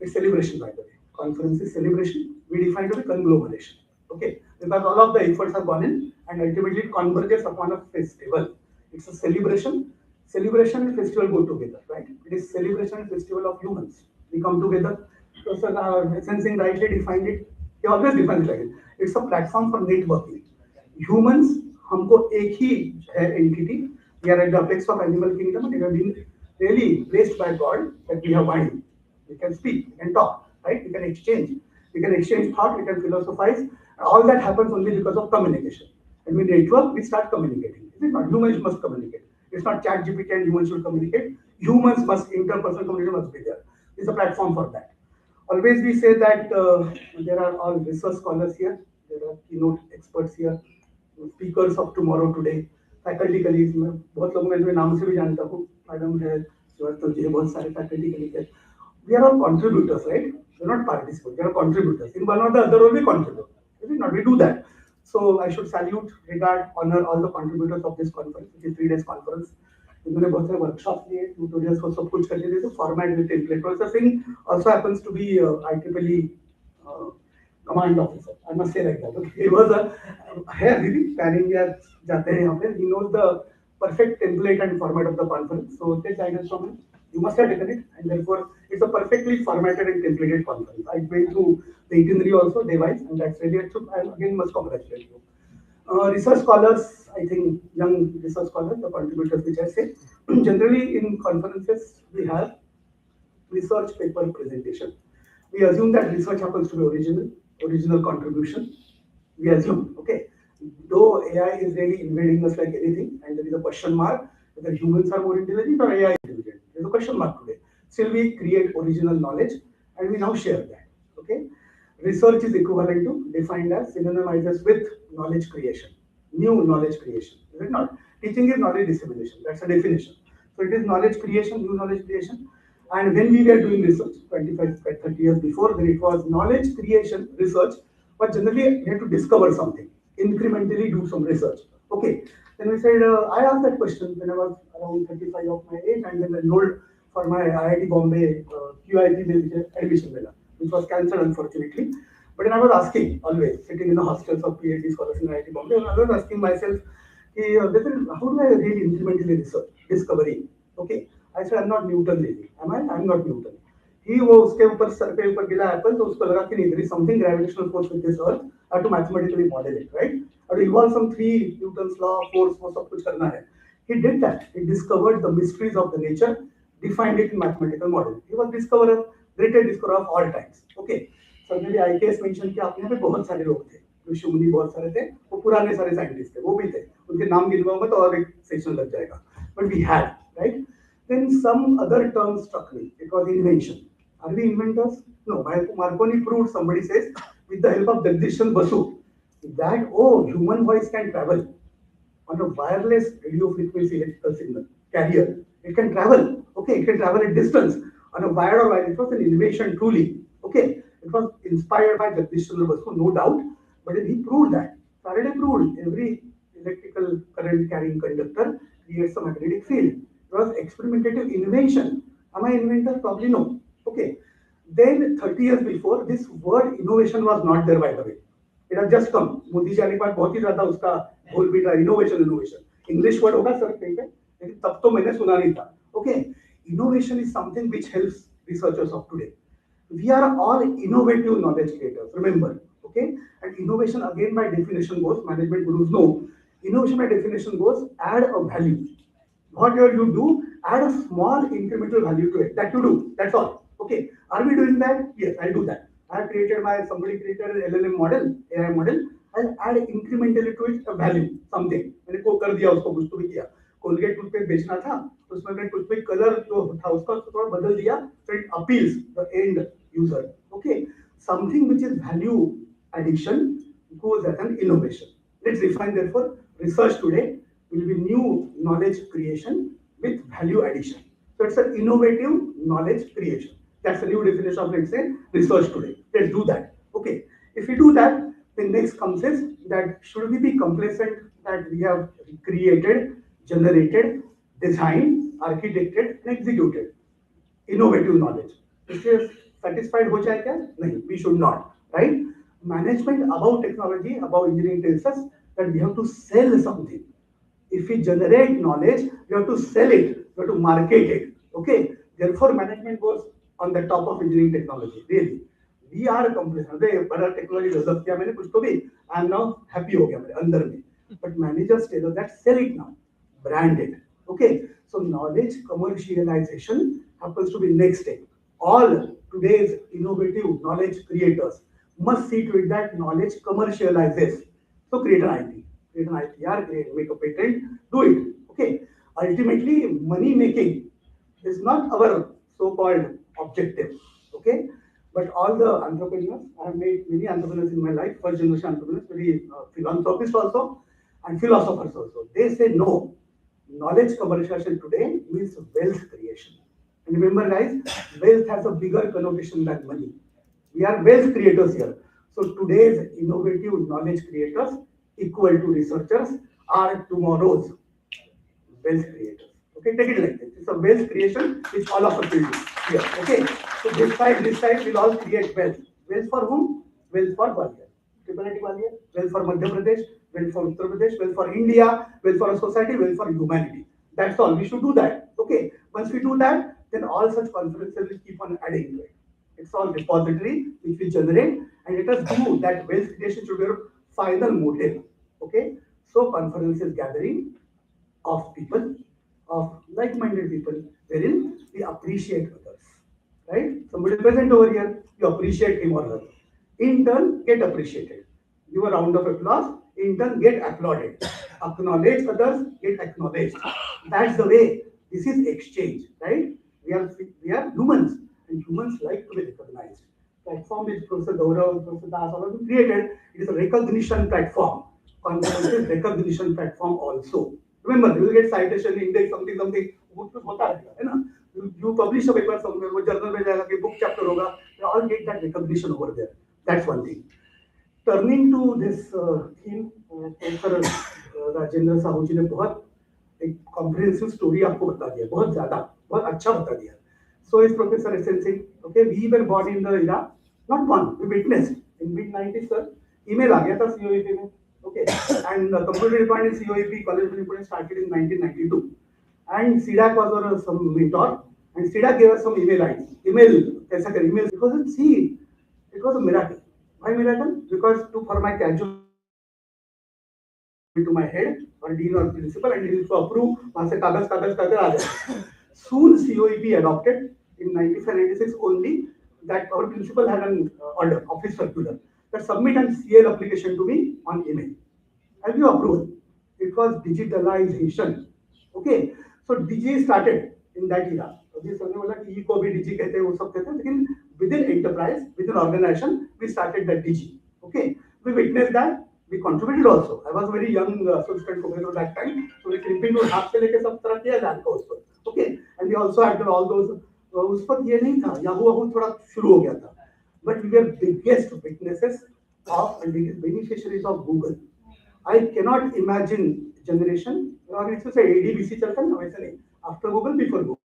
It's celebration, by the way. Conference is celebration. We define it as conglomeration, okay? Because all of the efforts are gone in, and ultimately it converges upon a festival. It's a celebration. Celebration and festival go together, right? It is celebration and festival of humans. We come together. So, Sensing rightly defined it. He always defines it like it. It's a platform for networking. Humans, हमको एक ही है entity. We are at the apex of animal kingdom, and we have been really blessed by God that we have mind. We can speak, we can talk, right? We can exchange thought, we can philosophize. All that happens only because of communication. And we network, we start communicating. Is it not? Humans must communicate. It's not chat GPT and humans should communicate. Humans must, interpersonal communication must be there. It's a platform for that. Always we say that there are all research scholars here. There are keynote experts here, speakers of tomorrow, today, faculty colleagues. मैं बहुत लोगों में नाम से भी जानता हूँ. Madam है, तो ये बहुत सारे faculty colleagues हैं. We are all contributors, right? We're not participants. We are contributors. In one or the other way, we contribute. Is it not? We do that. So I should salute, regard, honor all the contributors of this conference, which is 3 days conference. इन्होंने बहुत सारे workshops लिए, tutorials को सब कुछ करके दिए, तो format with template processing also happens to be IEEE command officer. I must say like that. Okay, he was a really planning year जाते हैं यहाँ पे. He knows the perfect template and format of the conference. So take guidance from him. You must have taken it, and therefore it's a perfectly formatted and templated conference. I went through the itinerary also, device, and that's really true. I again must congratulate you. Research scholars, I think young research scholars, the contributors which I say, generally in conferences we have research paper presentation. We assume that research happens to be original contribution. We assume, okay. Though AI is really invading us like anything, and there is a question mark whether humans are more intelligent or AI is intelligent. There's a question mark today. Still, we create original knowledge, and we now share that. Okay. Research is equivalent to, defined as, synonymizes with knowledge creation, new knowledge creation. Is it not? Teaching is knowledge dissemination. That's a definition. So it is knowledge creation, new knowledge creation. And when we were doing research 25, 30 years before, then it was knowledge creation, research, but generally we had to discover something, incrementally do some research. Okay. Then we said, I asked that question when I was around 35 of my age, and then enrolled for my IIT Bombay QIP admission, which was cancelled unfortunately. But then I was asking, always sitting in the hostels of PhD scholars in IIT Bombay, and I was asking myself, how do I really incrementally research, discovery? Okay, I said, I'm not Newton really. Am I? I'm not Newton. He was उसके ऊपर sir पे ऊपर गिरा Apple, तो उसको लगा कि नहीं, there is something gravitational force with this earth. I have to mathematically model it, right? I have to evolve some 3 Newton's law, force, वो सब कुछ करना है. He did that. He discovered the mysteries of the nature, defined it in mathematical model. He was discoverer, greatest discoverer of all times. Okay. So maybe IKS mentioned कि आप यहाँ पे बहुत सारे लोग थे, ऋषिमुनि बहुत सारे थे, वो पुराने सारे साइंटिस्ट थे, वो भी थे. उनके नाम गिनवाऊंगा तो और एक सेशन लग जाएगा. But we had, right? Then some other term struck me. It was invention. Are we inventors? No. Marconi proved, somebody says, with the help of Jagdishan Basu, that, oh, human voice can travel on a wireless radio frequency electrical signal carrier. It can travel. Okay, it can travel at distance on a wired or wire. It was an innovation, truly. Okay, it was inspired by Jagdishan Basu, no doubt. But then he proved that. Faraday proved every electrical current carrying conductor creates a magnetic field. It was experimentative invention. Am I inventor? Probably no. Okay. Then 30 years before, this word innovation was not there, by the way. It has just come. Modi ji आने के बाद बहुत ही ज्यादा उसका बोल भी रहा, innovation. English word होगा सर कहीं पे, लेकिन तब तो मैंने सुना नहीं था. Okay. Innovation is something which helps researchers of today. We are all innovative knowledge creators. Remember. Okay. And innovation again by definition goes, management gurus know, innovation by definition goes, add a value. Whatever you do, add a small incremental value to it. That you do. That's all. Okay. Are we doing that? Yes, I'll do that. I have created somebody created an LLM model, AI model. I'll add incrementally to it a value, something. मैंने को कर दिया उसको कुछ तो भी किया. Colgate toothpaste बेचना था, तो उसमें मैंने टूथपेस्ट कलर जो था उसका थोड़ा बदल दिया, so it appeals the end user. Okay. Something which is value addition goes as an innovation. Let's define therefore research today will be new knowledge creation with value addition. So it's an innovative knowledge creation. That's the new definition of, let's say, research today. Let's do that. Okay. If we do that, then next comes is that should we be complacent that we have created, generated, designed, architected, and executed innovative knowledge. इससे satisfied हो जाए क्या? नहीं, we should not, right? Management about technology, about engineering tells us that we have to sell something. If we generate knowledge, we have to sell it, we have to market it. Okay, therefore management goes on the top of engineering technology. Really, we are complacent. अरे बड़ा technology develop किया मैंने कुछ तो भी, I am now happy हो गया मेरे अंदर में. But managers tell us that sell it now, brand it. Okay, so knowledge commercialization happens to be next step. All today's innovative knowledge creators must see to it that knowledge commercializes. So create an IP, create an IPR, make a patent, do it. Okay. Ultimately, money making is not our so-called objective. Okay. But all the entrepreneurs, I have made many entrepreneurs in my life, first generation entrepreneurs, very philanthropists also, and philosophers also. They say no. Knowledge commercialization today means wealth creation. And remember, guys, wealth has a bigger connotation than money. We are wealth creators here. So today's innovative knowledge creators equal to researchers are tomorrow's wealth creators. Okay, take it like this. It's a wealth creation which all of us will do here. Okay, so this side will all create wealth. Wealth for whom? Wealth for Gwalior. Gwalior. Wealth for Madhya Pradesh. Wealth for Uttar Pradesh. Wealth for India. Wealth for a society. Wealth for humanity. That's all. We should do that. Okay. Once we do that, then all such conferences will keep on adding to it. It's all repository which we generate, and let us do that wealth creation should be our final motive. Okay. So conferences gathering of people, of like-minded people, wherein we appreciate others. Right? Somebody present over here, you appreciate him or her. In turn, get appreciated. Give a round of applause. In turn, get applauded. Acknowledge others, get acknowledged. That's the way. This is exchange, right? We are humans, and humans like to be recognized. Platform which Professor Gaurav, Professor Das, all of them created, it is a recognition platform. Conferences recognition platform also. Remember, you will get citation, index, something. You publish a paper somewhere, वो journal में जाएगा कि book chapter होगा. You all get that recognition over there. That's one thing. Turning to this theme, Professor Rajendra Sahu जी ने बहुत एक comprehensive story आपको बता दिया, बहुत ज़्यादा, बहुत अच्छा बता दिया. So is Professor S.N. Singh. Okay, we were born in the era, not born, we witnessed in mid-90s, sir. Email आ गया था COEP में. Okay, and computer department in COEP, college department started in 1992. And CDAC was our some mentor, and CDAC gave us some email IDs. कैसा कर email? Because see, it was a miracle. Why miracle? Because for my casual to my head or dean or principal, and he needs to approve. वहाँ से कागज करके आ जाए. Soon COEP adopted in 95-96 only that our principal had an order, office circular, that submit an CL application to me on email. Have you approved? It was digitalization. Okay, so DIGI started in that era. अभी समझने वाला कि को भी DIGI कहते हैं, वो सब कहते हैं, लेकिन within enterprise, within organization, we started that DIGI. Okay, we witnessed that. We contributed also. I was very young assistant professor that time, so we crimping to half से लेके सब तरह किया जान को उस पर. Okay, and we also had all those. उस पर ये नहीं था. Yahoo थोड़ा शुरू हो गया था. But we were biggest witnesses of and biggest beneficiaries of Google. I cannot imagine generation. और इसमें से ADBC चलता है ना वैसे नहीं. After Google, before Google.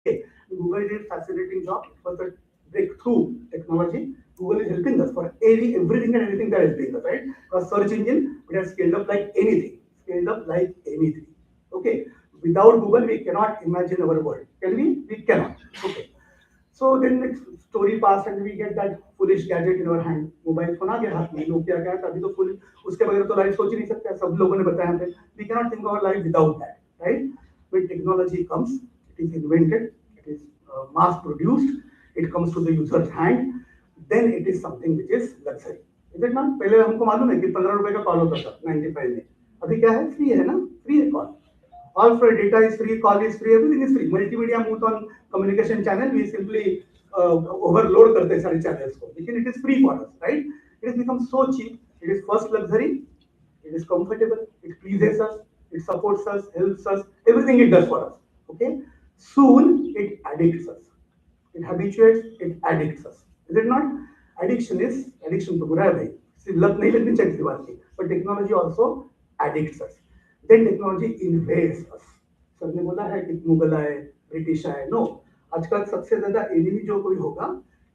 Okay, Google did a fascinating job for the breakthrough technology. Google is helping us for everything and anything that is helping us, right? A search engine, it has scaled up like anything. Okay. Without Google, we cannot imagine our world. Can we? We cannot. Okay. So then next story passed and we get that foolish gadget in our hand. Mobile phone आ गया हाथ में. लोग क्या कहते हैं अभी तो full उसके बगैर तो life सोच ही नहीं सकते. सब लोगों ने बताया हमें. We cannot think of our life without that, right? When technology comes, it is invented, it is mass produced, it comes to the user's hand. Then it is something which is luxury. Is it not? पहले हमको मालूम है कि 15 रुपए का call होता था 95 में. अभी क्या है? फ्री है ना? फ्री है call. All for data is free, call is free, everything is free. Multimedia moved on communication channel. We simply overload करते हैं सारे channels को. लेकिन it is free for us, right? It has become so cheap. It is first luxury. It is comfortable, it pleases us, it supports us, helps us, everything it does for us. Okay? Soon it addicts us. It habituates, it addicts us. Is it not? Addiction to बुरा है भाई. सिर्फ लत नहीं लगनी चाहिए किसी बात की. But technology also addicts us. Then technology invades us. सबने बोला है कि मुगल आए, ब्रिटिश आए. No. आजकल सबसे ज्यादा एनिमी जो कोई होगा,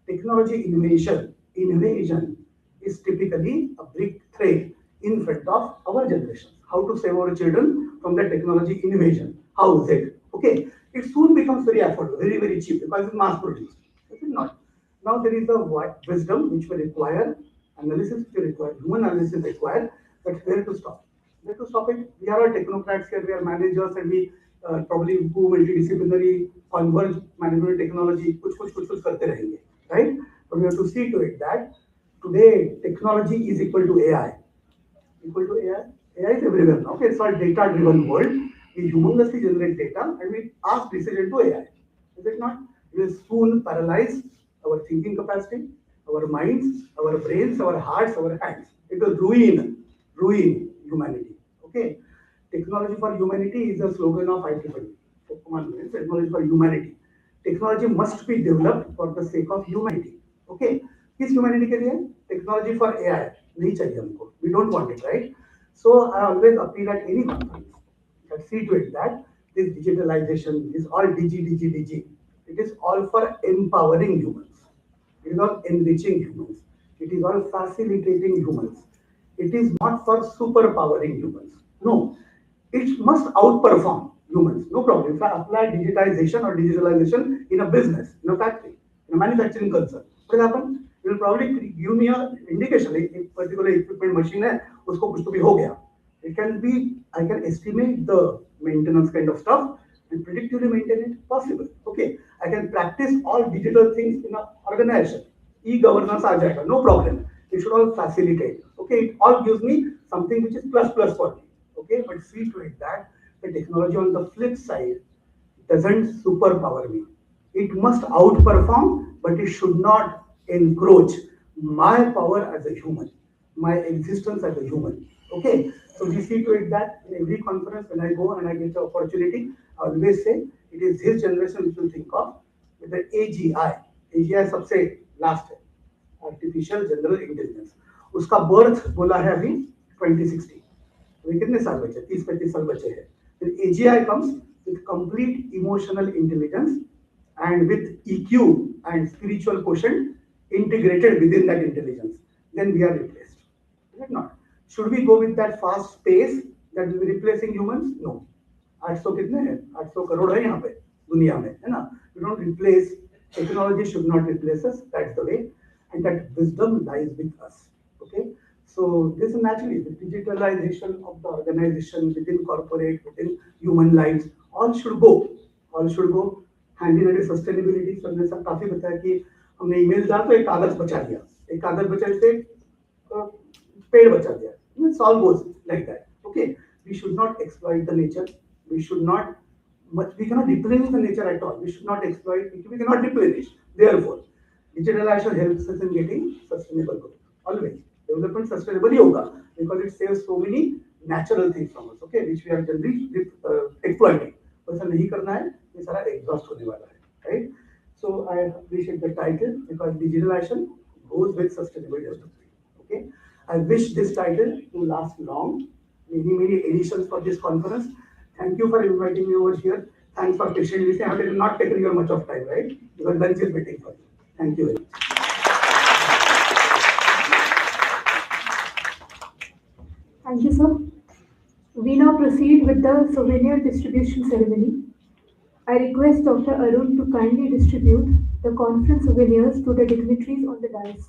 technology invasion is typically a big threat in front of our generation. How to save our children from the technology invasion? How is it? Okay, it soon becomes very affordable, very, very cheap because it's mass produced. Is it not? Now there is a wisdom which will require analysis, which will require human analysis required, but where to stop? Where to stop it? We are all technocrats here, we are managers, and we probably do multidisciplinary converge management technology, कुछ करते रहेंगे, right? But we have to see to it that today technology is equal to AI. Equal to AI? AI is everywhere now. Okay, it's all data-driven world. We humongously generate data and we ask decision to AI. Is it not? It will soon paralyze our thinking capacity, our minds, our brains, our hearts, our hands. It will ruin humanity. Okay? Technology for humanity is a slogan of IEEE. Technology for humanity. Technology must be developed for the sake of humanity. Okay? किस humanity के लिए? Technology for AI. नहीं चाहिए हमको. We don't want it, right? So I always appeal at any conference that see to it that this digitalization is all digi. It is all for empowering humans. It is not enriching humans. It is all facilitating humans. It is not for superpowering humans. No, it must outperform humans. No problem. If I apply digitization or digitalization in a business, in a factory, in a manufacturing concern, what will happen? It will probably give me an indication. A particular equipment machine है, उसको कुछ तो भी हो गया. It can be, I can estimate the maintenance kind of stuff and predictively maintain it possible. Okay, I can practice all digital things in an organization. E-governance आ जाएगा, no problem. It should all facilitate. Okay, it all gives me something which is plus for me. Okay, but see to it that the technology on the flip side doesn't superpower me. It must outperform, but it should not encroach my power as a human, my existence as a human. Okay, so we see to it that in every conference when I go and I get the opportunity, I always say it is this generation which will think of with the AGI. AGI सबसे last है, Artificial General Intelligence. उसका birth बोला है अभी 2060. अभी कितने साल बचे? 30-35 साल बचे हैं. Then AGI comes with complete emotional intelligence and with EQ and spiritual quotient integrated within that intelligence. Then we are replaced. Is it not? Should we go with that fast pace that will be replacing humans? No. 800 कितने हैं? 800 करोड़ है यहाँ पे दुनिया में, है ना? We don't replace. Technology should not replace us. That's the way, and that wisdom lies with us. Okay. So this is naturally the digitalization of the organization within corporate, within human lives. All should go. All should go hand in hand with sustainability. So हमने सब काफी बताया कि हमने email डाला तो एक कागज बचा दिया, एक कागज बचाने से पेड़ बचा दिया. It's all goes like that. Okay, we should not exploit the nature. We should not, we cannot replenish the nature at all. We should not exploit. We cannot replenish. Therefore, digitalization helps us in getting sustainable growth. Always, development sustainable ही होगा because it saves so many natural things from us. Okay, which we are generally exploiting. वैसा नहीं करना है, ये सारा exhaust होने वाला है, right? So I appreciate the title because digitalization goes with sustainable development. Okay, I wish this title to last long. Many editions for this conference. Thank you for inviting me over here. Thanks for patiently listening. I have not taken you much of time, right? Because lunch is waiting for you. Thank you very much.
Thank you, sir. We now proceed with the souvenir distribution ceremony. I request Dr. Arun to kindly distribute the conference souvenirs to the dignitaries on the dais.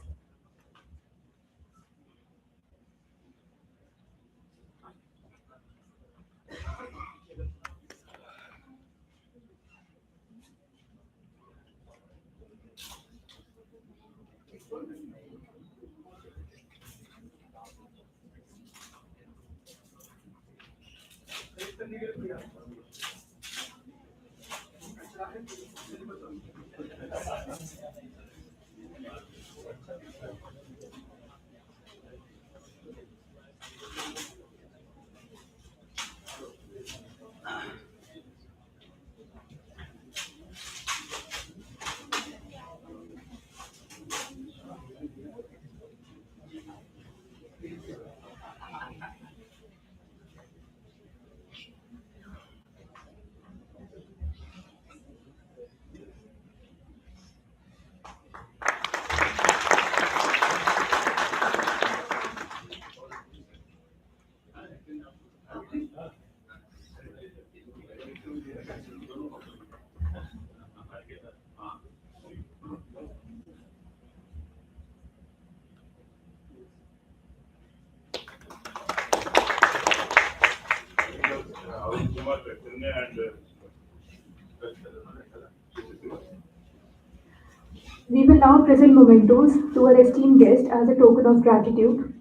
We will now present mementos to our esteemed guest as a token of gratitude.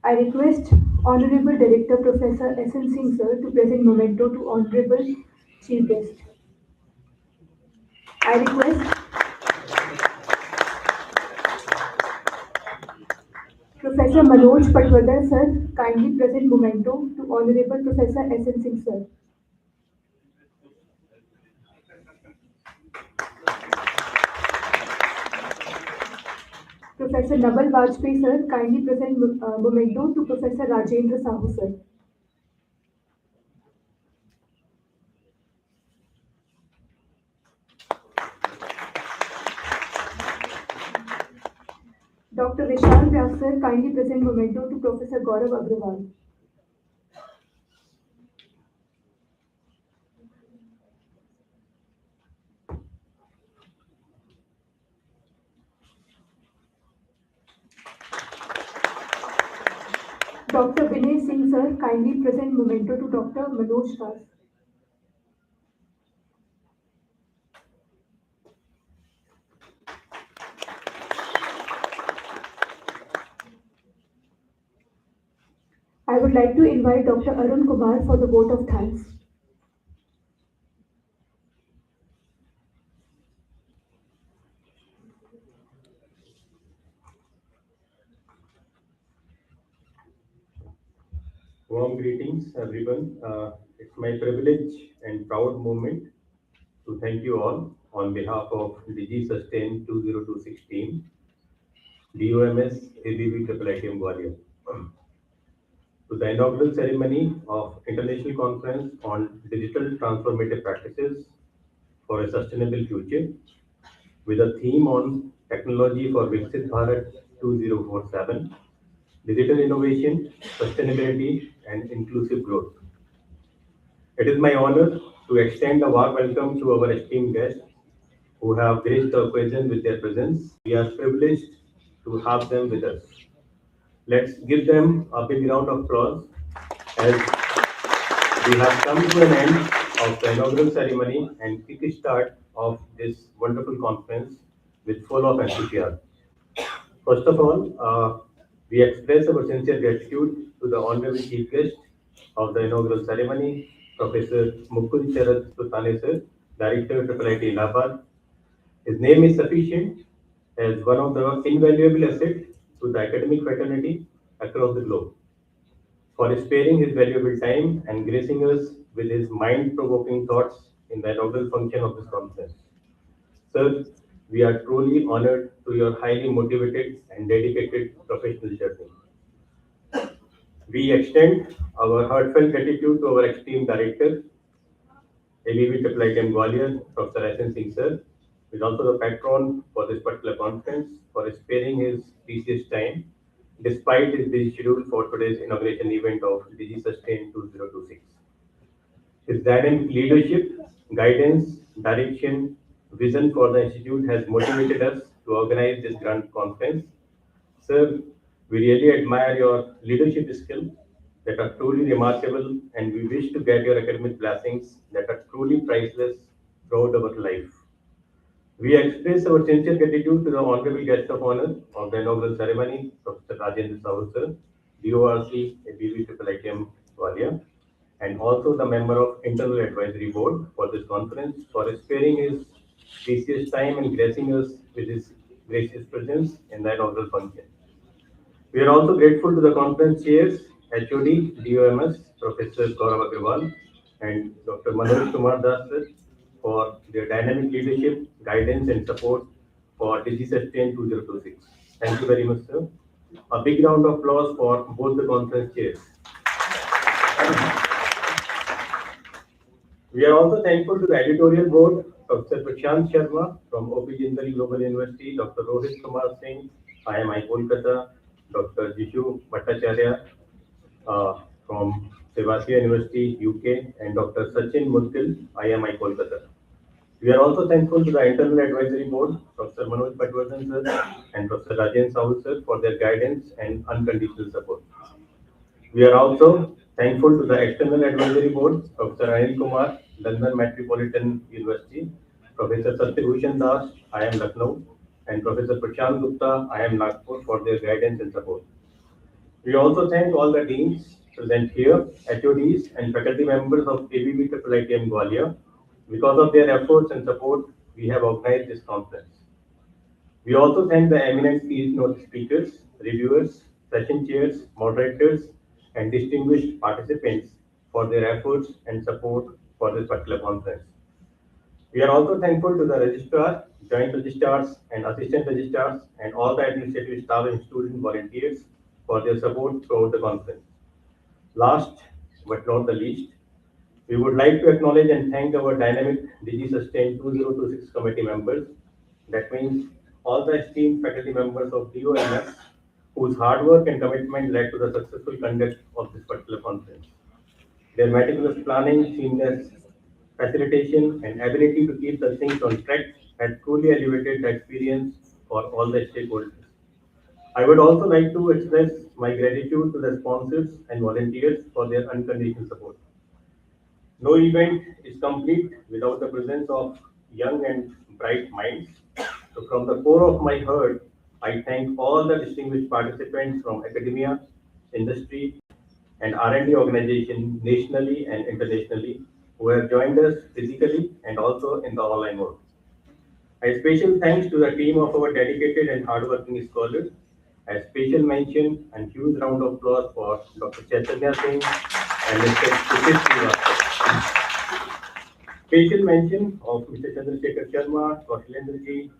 I request Honorable Director Professor S.N. Singh sir to present memento to Honorable Chief Guest. I request Professor Manoj Patwardhan sir kindly present memento to Honorable Professor S.N. Singh sir. Professor Nabal Vajpayee sir kindly present memento to Professor Rajendra Sahu sir. Dr. Vishal Vyas sir kindly present memento to Professor Gaurav Agrawal. Dr. Vinay Singh sir kindly present memento to Dr. Manoj Das. I would like to invite Dr. Arun Kumar for the vote of thanks.
Warm greetings, everyone. It's my privilege and proud moment to thank you all on behalf of DIGI-SUSTAIN 2026 team, DOMS ABVIIITM Gwalior, to the inaugural ceremony of International Conference on Digital Transformative Practices for a Sustainable Future, with a theme on Technology for Viksit Bharat 2047, Digital Innovation, Sustainability, and Inclusive Growth. It is my honor to extend a warm welcome to our esteemed guests who have graced the occasion with their presence. We are privileged to have them with us. Let's give them a big round of applause as we have come to an end of the inaugural ceremony and kick-start of this wonderful conference with full of enthusiasm. First of all, we express our sincere gratitude to the Honorable Chief Guest of the inaugural ceremony, Professor Mukul Sharad Sutane sir, Director IIIT Allahabad. His name is sufficient as one of the invaluable assets to the academic fraternity across the globe. For sparing his valuable time and gracing us with his mind-provoking thoughts in the inaugural function of this conference. Sir, we are truly honored to your highly motivated and dedicated professional journey. We extend our heartfelt gratitude to our esteemed director, ABVIIITM Gwalior, Dr. S.N. Singh sir, who is also the patron for this particular conference, for sparing his precious time despite his busy schedule for today's inauguration event of DIGI-SUSTAIN 2026. His dynamic leadership, guidance, direction, vision for the institute has motivated us to organize this grand conference. Sir, we really admire your leadership skills that are truly remarkable, and we wish to get your academic blessings that are truly priceless throughout our life. We express our sincere gratitude to the honorable guest of honor of the inaugural ceremony, Professor Rajendra Sahu sir, DORC ABVIIITM Gwalior, and also the member of Internal Advisory Board for this conference for sparing his precious time and gracing us with his gracious presence in the inaugural function. We are also grateful to the conference chairs, HOD, DOMS, Professor Gaurav Agrawal, and Dr. Manoj Kumar Das sir, for their dynamic leadership, guidance, and support for DIGI-SUSTAIN 2026. Thank you very much, sir. A big round of applause for both the conference chairs. We are also thankful to the editorial board, Dr. Prashant Sharma from OP Jindal Global University, Dr. Rohit Kumar Singh, IMI Kolkata, Dr. Jishu Bhattacharya from Sevasya University, UK, and Dr. Sachin Mutkil, IMI Kolkata. We are also thankful to the Internal Advisory Board, Dr. Manoj Patwardhan sir and Dr. Rajendra Sahu sir for their guidance and unconditional support. We are also thankful to the External Advisory Board, Dr. Anil Kumar, London Metropolitan University, Professor Satyabhushan Das, IIM Lucknow, and Professor Prashant Gupta, IIM Nagpur, for their guidance and support. We also thank all the deans present here, HODs, and faculty members of ABVIIITM Gwalior. Because of their efforts and support, we have organized this conference. We also thank the eminent keynote speakers, reviewers, session chairs, moderators, and distinguished participants for their efforts and support for this particular conference. We are also thankful to the registrar, joint registrars, and assistant registrars, and all the administrative staff and student volunteers for their support throughout the conference. Last but not the least, we would like to acknowledge and thank our dynamic DIGI-SUSTAIN 2026 committee members. That means all the esteemed faculty members of DOMS whose hard work and commitment led to the successful conduct of this particular conference. Their meticulous planning, seamless facilitation, and ability to keep the things on track had truly elevated the experience for all the stakeholders. I would also like to express my gratitude to the sponsors and volunteers for their unconditional support. No event is complete without the presence of young and bright minds. So from the core of my heart, I thank all the distinguished participants from academia, industry, and R&D organization nationally and internationally who have joined us physically and also in the online mode. A special thanks to the team of our dedicated and hardworking scholars. A special mention and huge round of applause for Dr. Chaitanya Singh and Mr. Sushil Srivastava. Special mention of Mr. Chandrasekhar Sharma, Kaushilendra ji,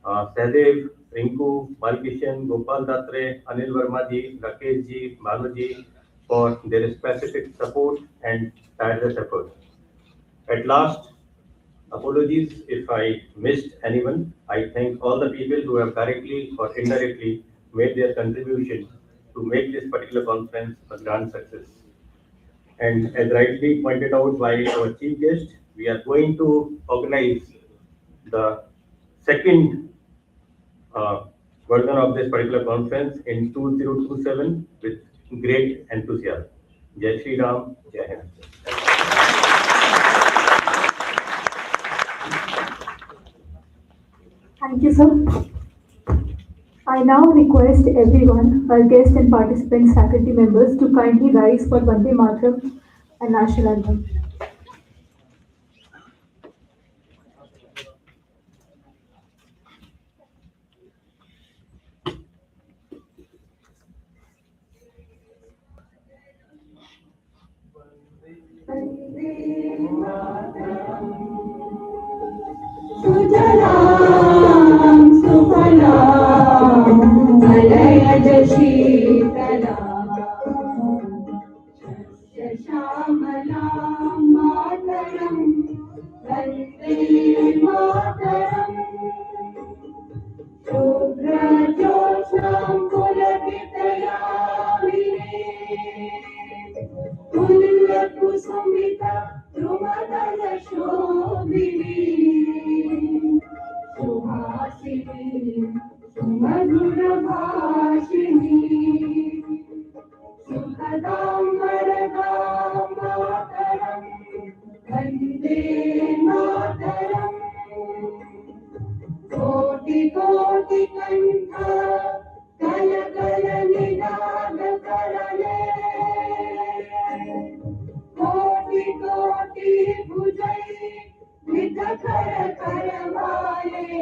Sahadev, Rinku, Balkishan, Gopal Datre, Anil Verma ji, Rakesh ji, Bhanu ji for their specific support and tireless effort. At last, apologies if I missed anyone. I thank all the people who have directly or indirectly made their contribution to make this particular conference a grand success. And as rightly pointed out by our chief guest, we are going to organize the second version of this particular conference in 2027 with great enthusiasm. Jai Shri Ram, Jai Hind.
Thank you, sir. I now request everyone, our guests and participants, faculty members, to kindly rise for Vande Mataram and National Anthem.
Sujalam Sufalam Malayaj Sheetalam Shashamalam Mataram Vande Mataram Shubhra Jyotsnam Pulakitayamine Pulla Kusumita Drumadala Shobhini Suhasini Sumadhura Bhashini Sukhadam Varadam Mataram Vande Mataram Koti Koti Kantha Kala Kala Nidada Karale Koti Koti Bhujai Vidha Kara Karavale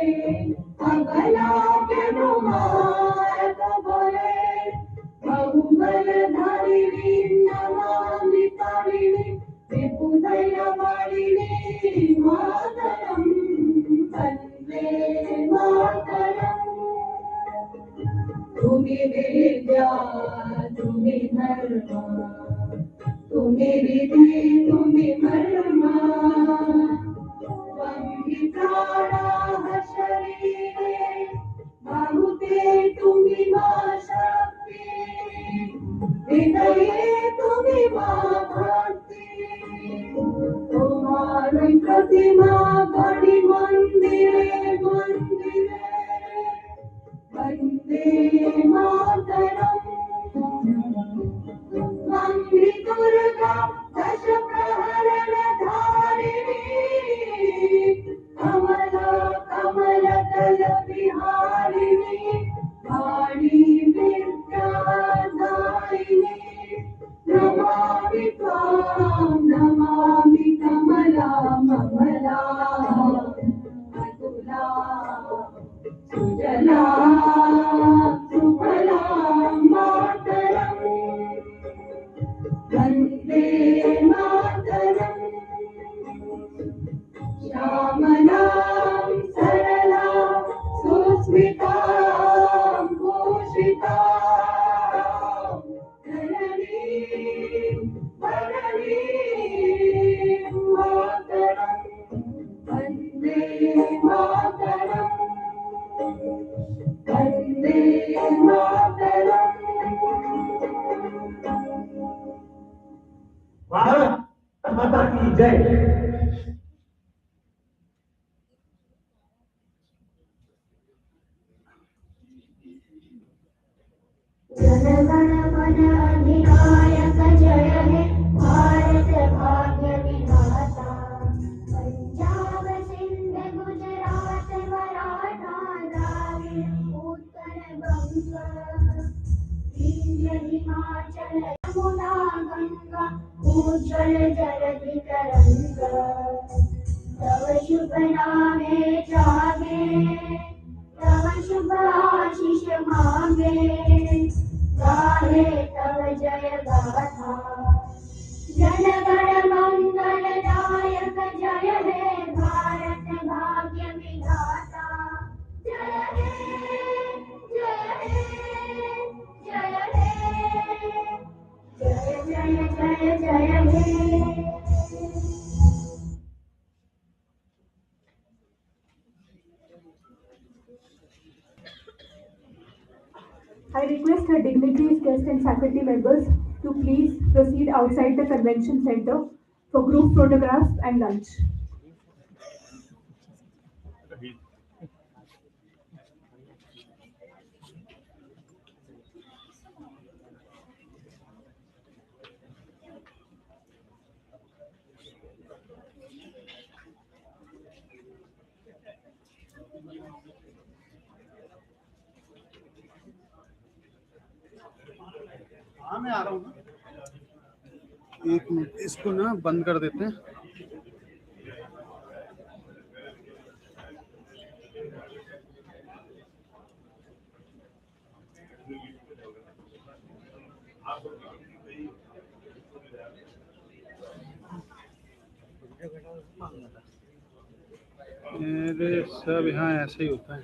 Agala Kenumat Bole Bahubal Dharini Namami Tarini Vipudaya Varini Mataram Vande Mataram Tumi Vidya Tumi Dharma Tumi Vidhi Tumi Marma Tumi Prana Sharire Bahute Tumi Ma Shakti Hridaye Tumi Ma Bhakti Tumhari Pratima Badi Mandire Mandire Vande Mataram Mangli Durga Dasha Praharana Dharini Kamala सुफलां मातरम् वन्दे मातरम् श्यामलां सरलां सुस्मितां भूषितां धरणीं मातरम् वन्दे मातरम् वन्दे मातरम्।
भारत माता की जय।
जनगण मन अधिनायक जय हे भारत भाग्य विधाता पंजाब सिंध गुजरात मराठा द्राविड़ उत्कल बंग विंध्य हिमाचल यमुना गंगा उज्ज्वल जलधि तरंग तव शुभ नामे जागे तव शुभ आशीष मांगे गाहे तव जय गाथा जनगण मंगल दायक जय हे भारत भाग्य विधाता जय हे जय हे जय हे जय जय जय जय हे।
I request her dignitaries, guests, and faculty members to please proceed outside the convention center for group photographs and lunch.
हाँ मैं आ रहा हूँ ना, एक मिनट इसको ना बंद कर देते हैं। मेरे सब यहाँ ऐसे ही होता है।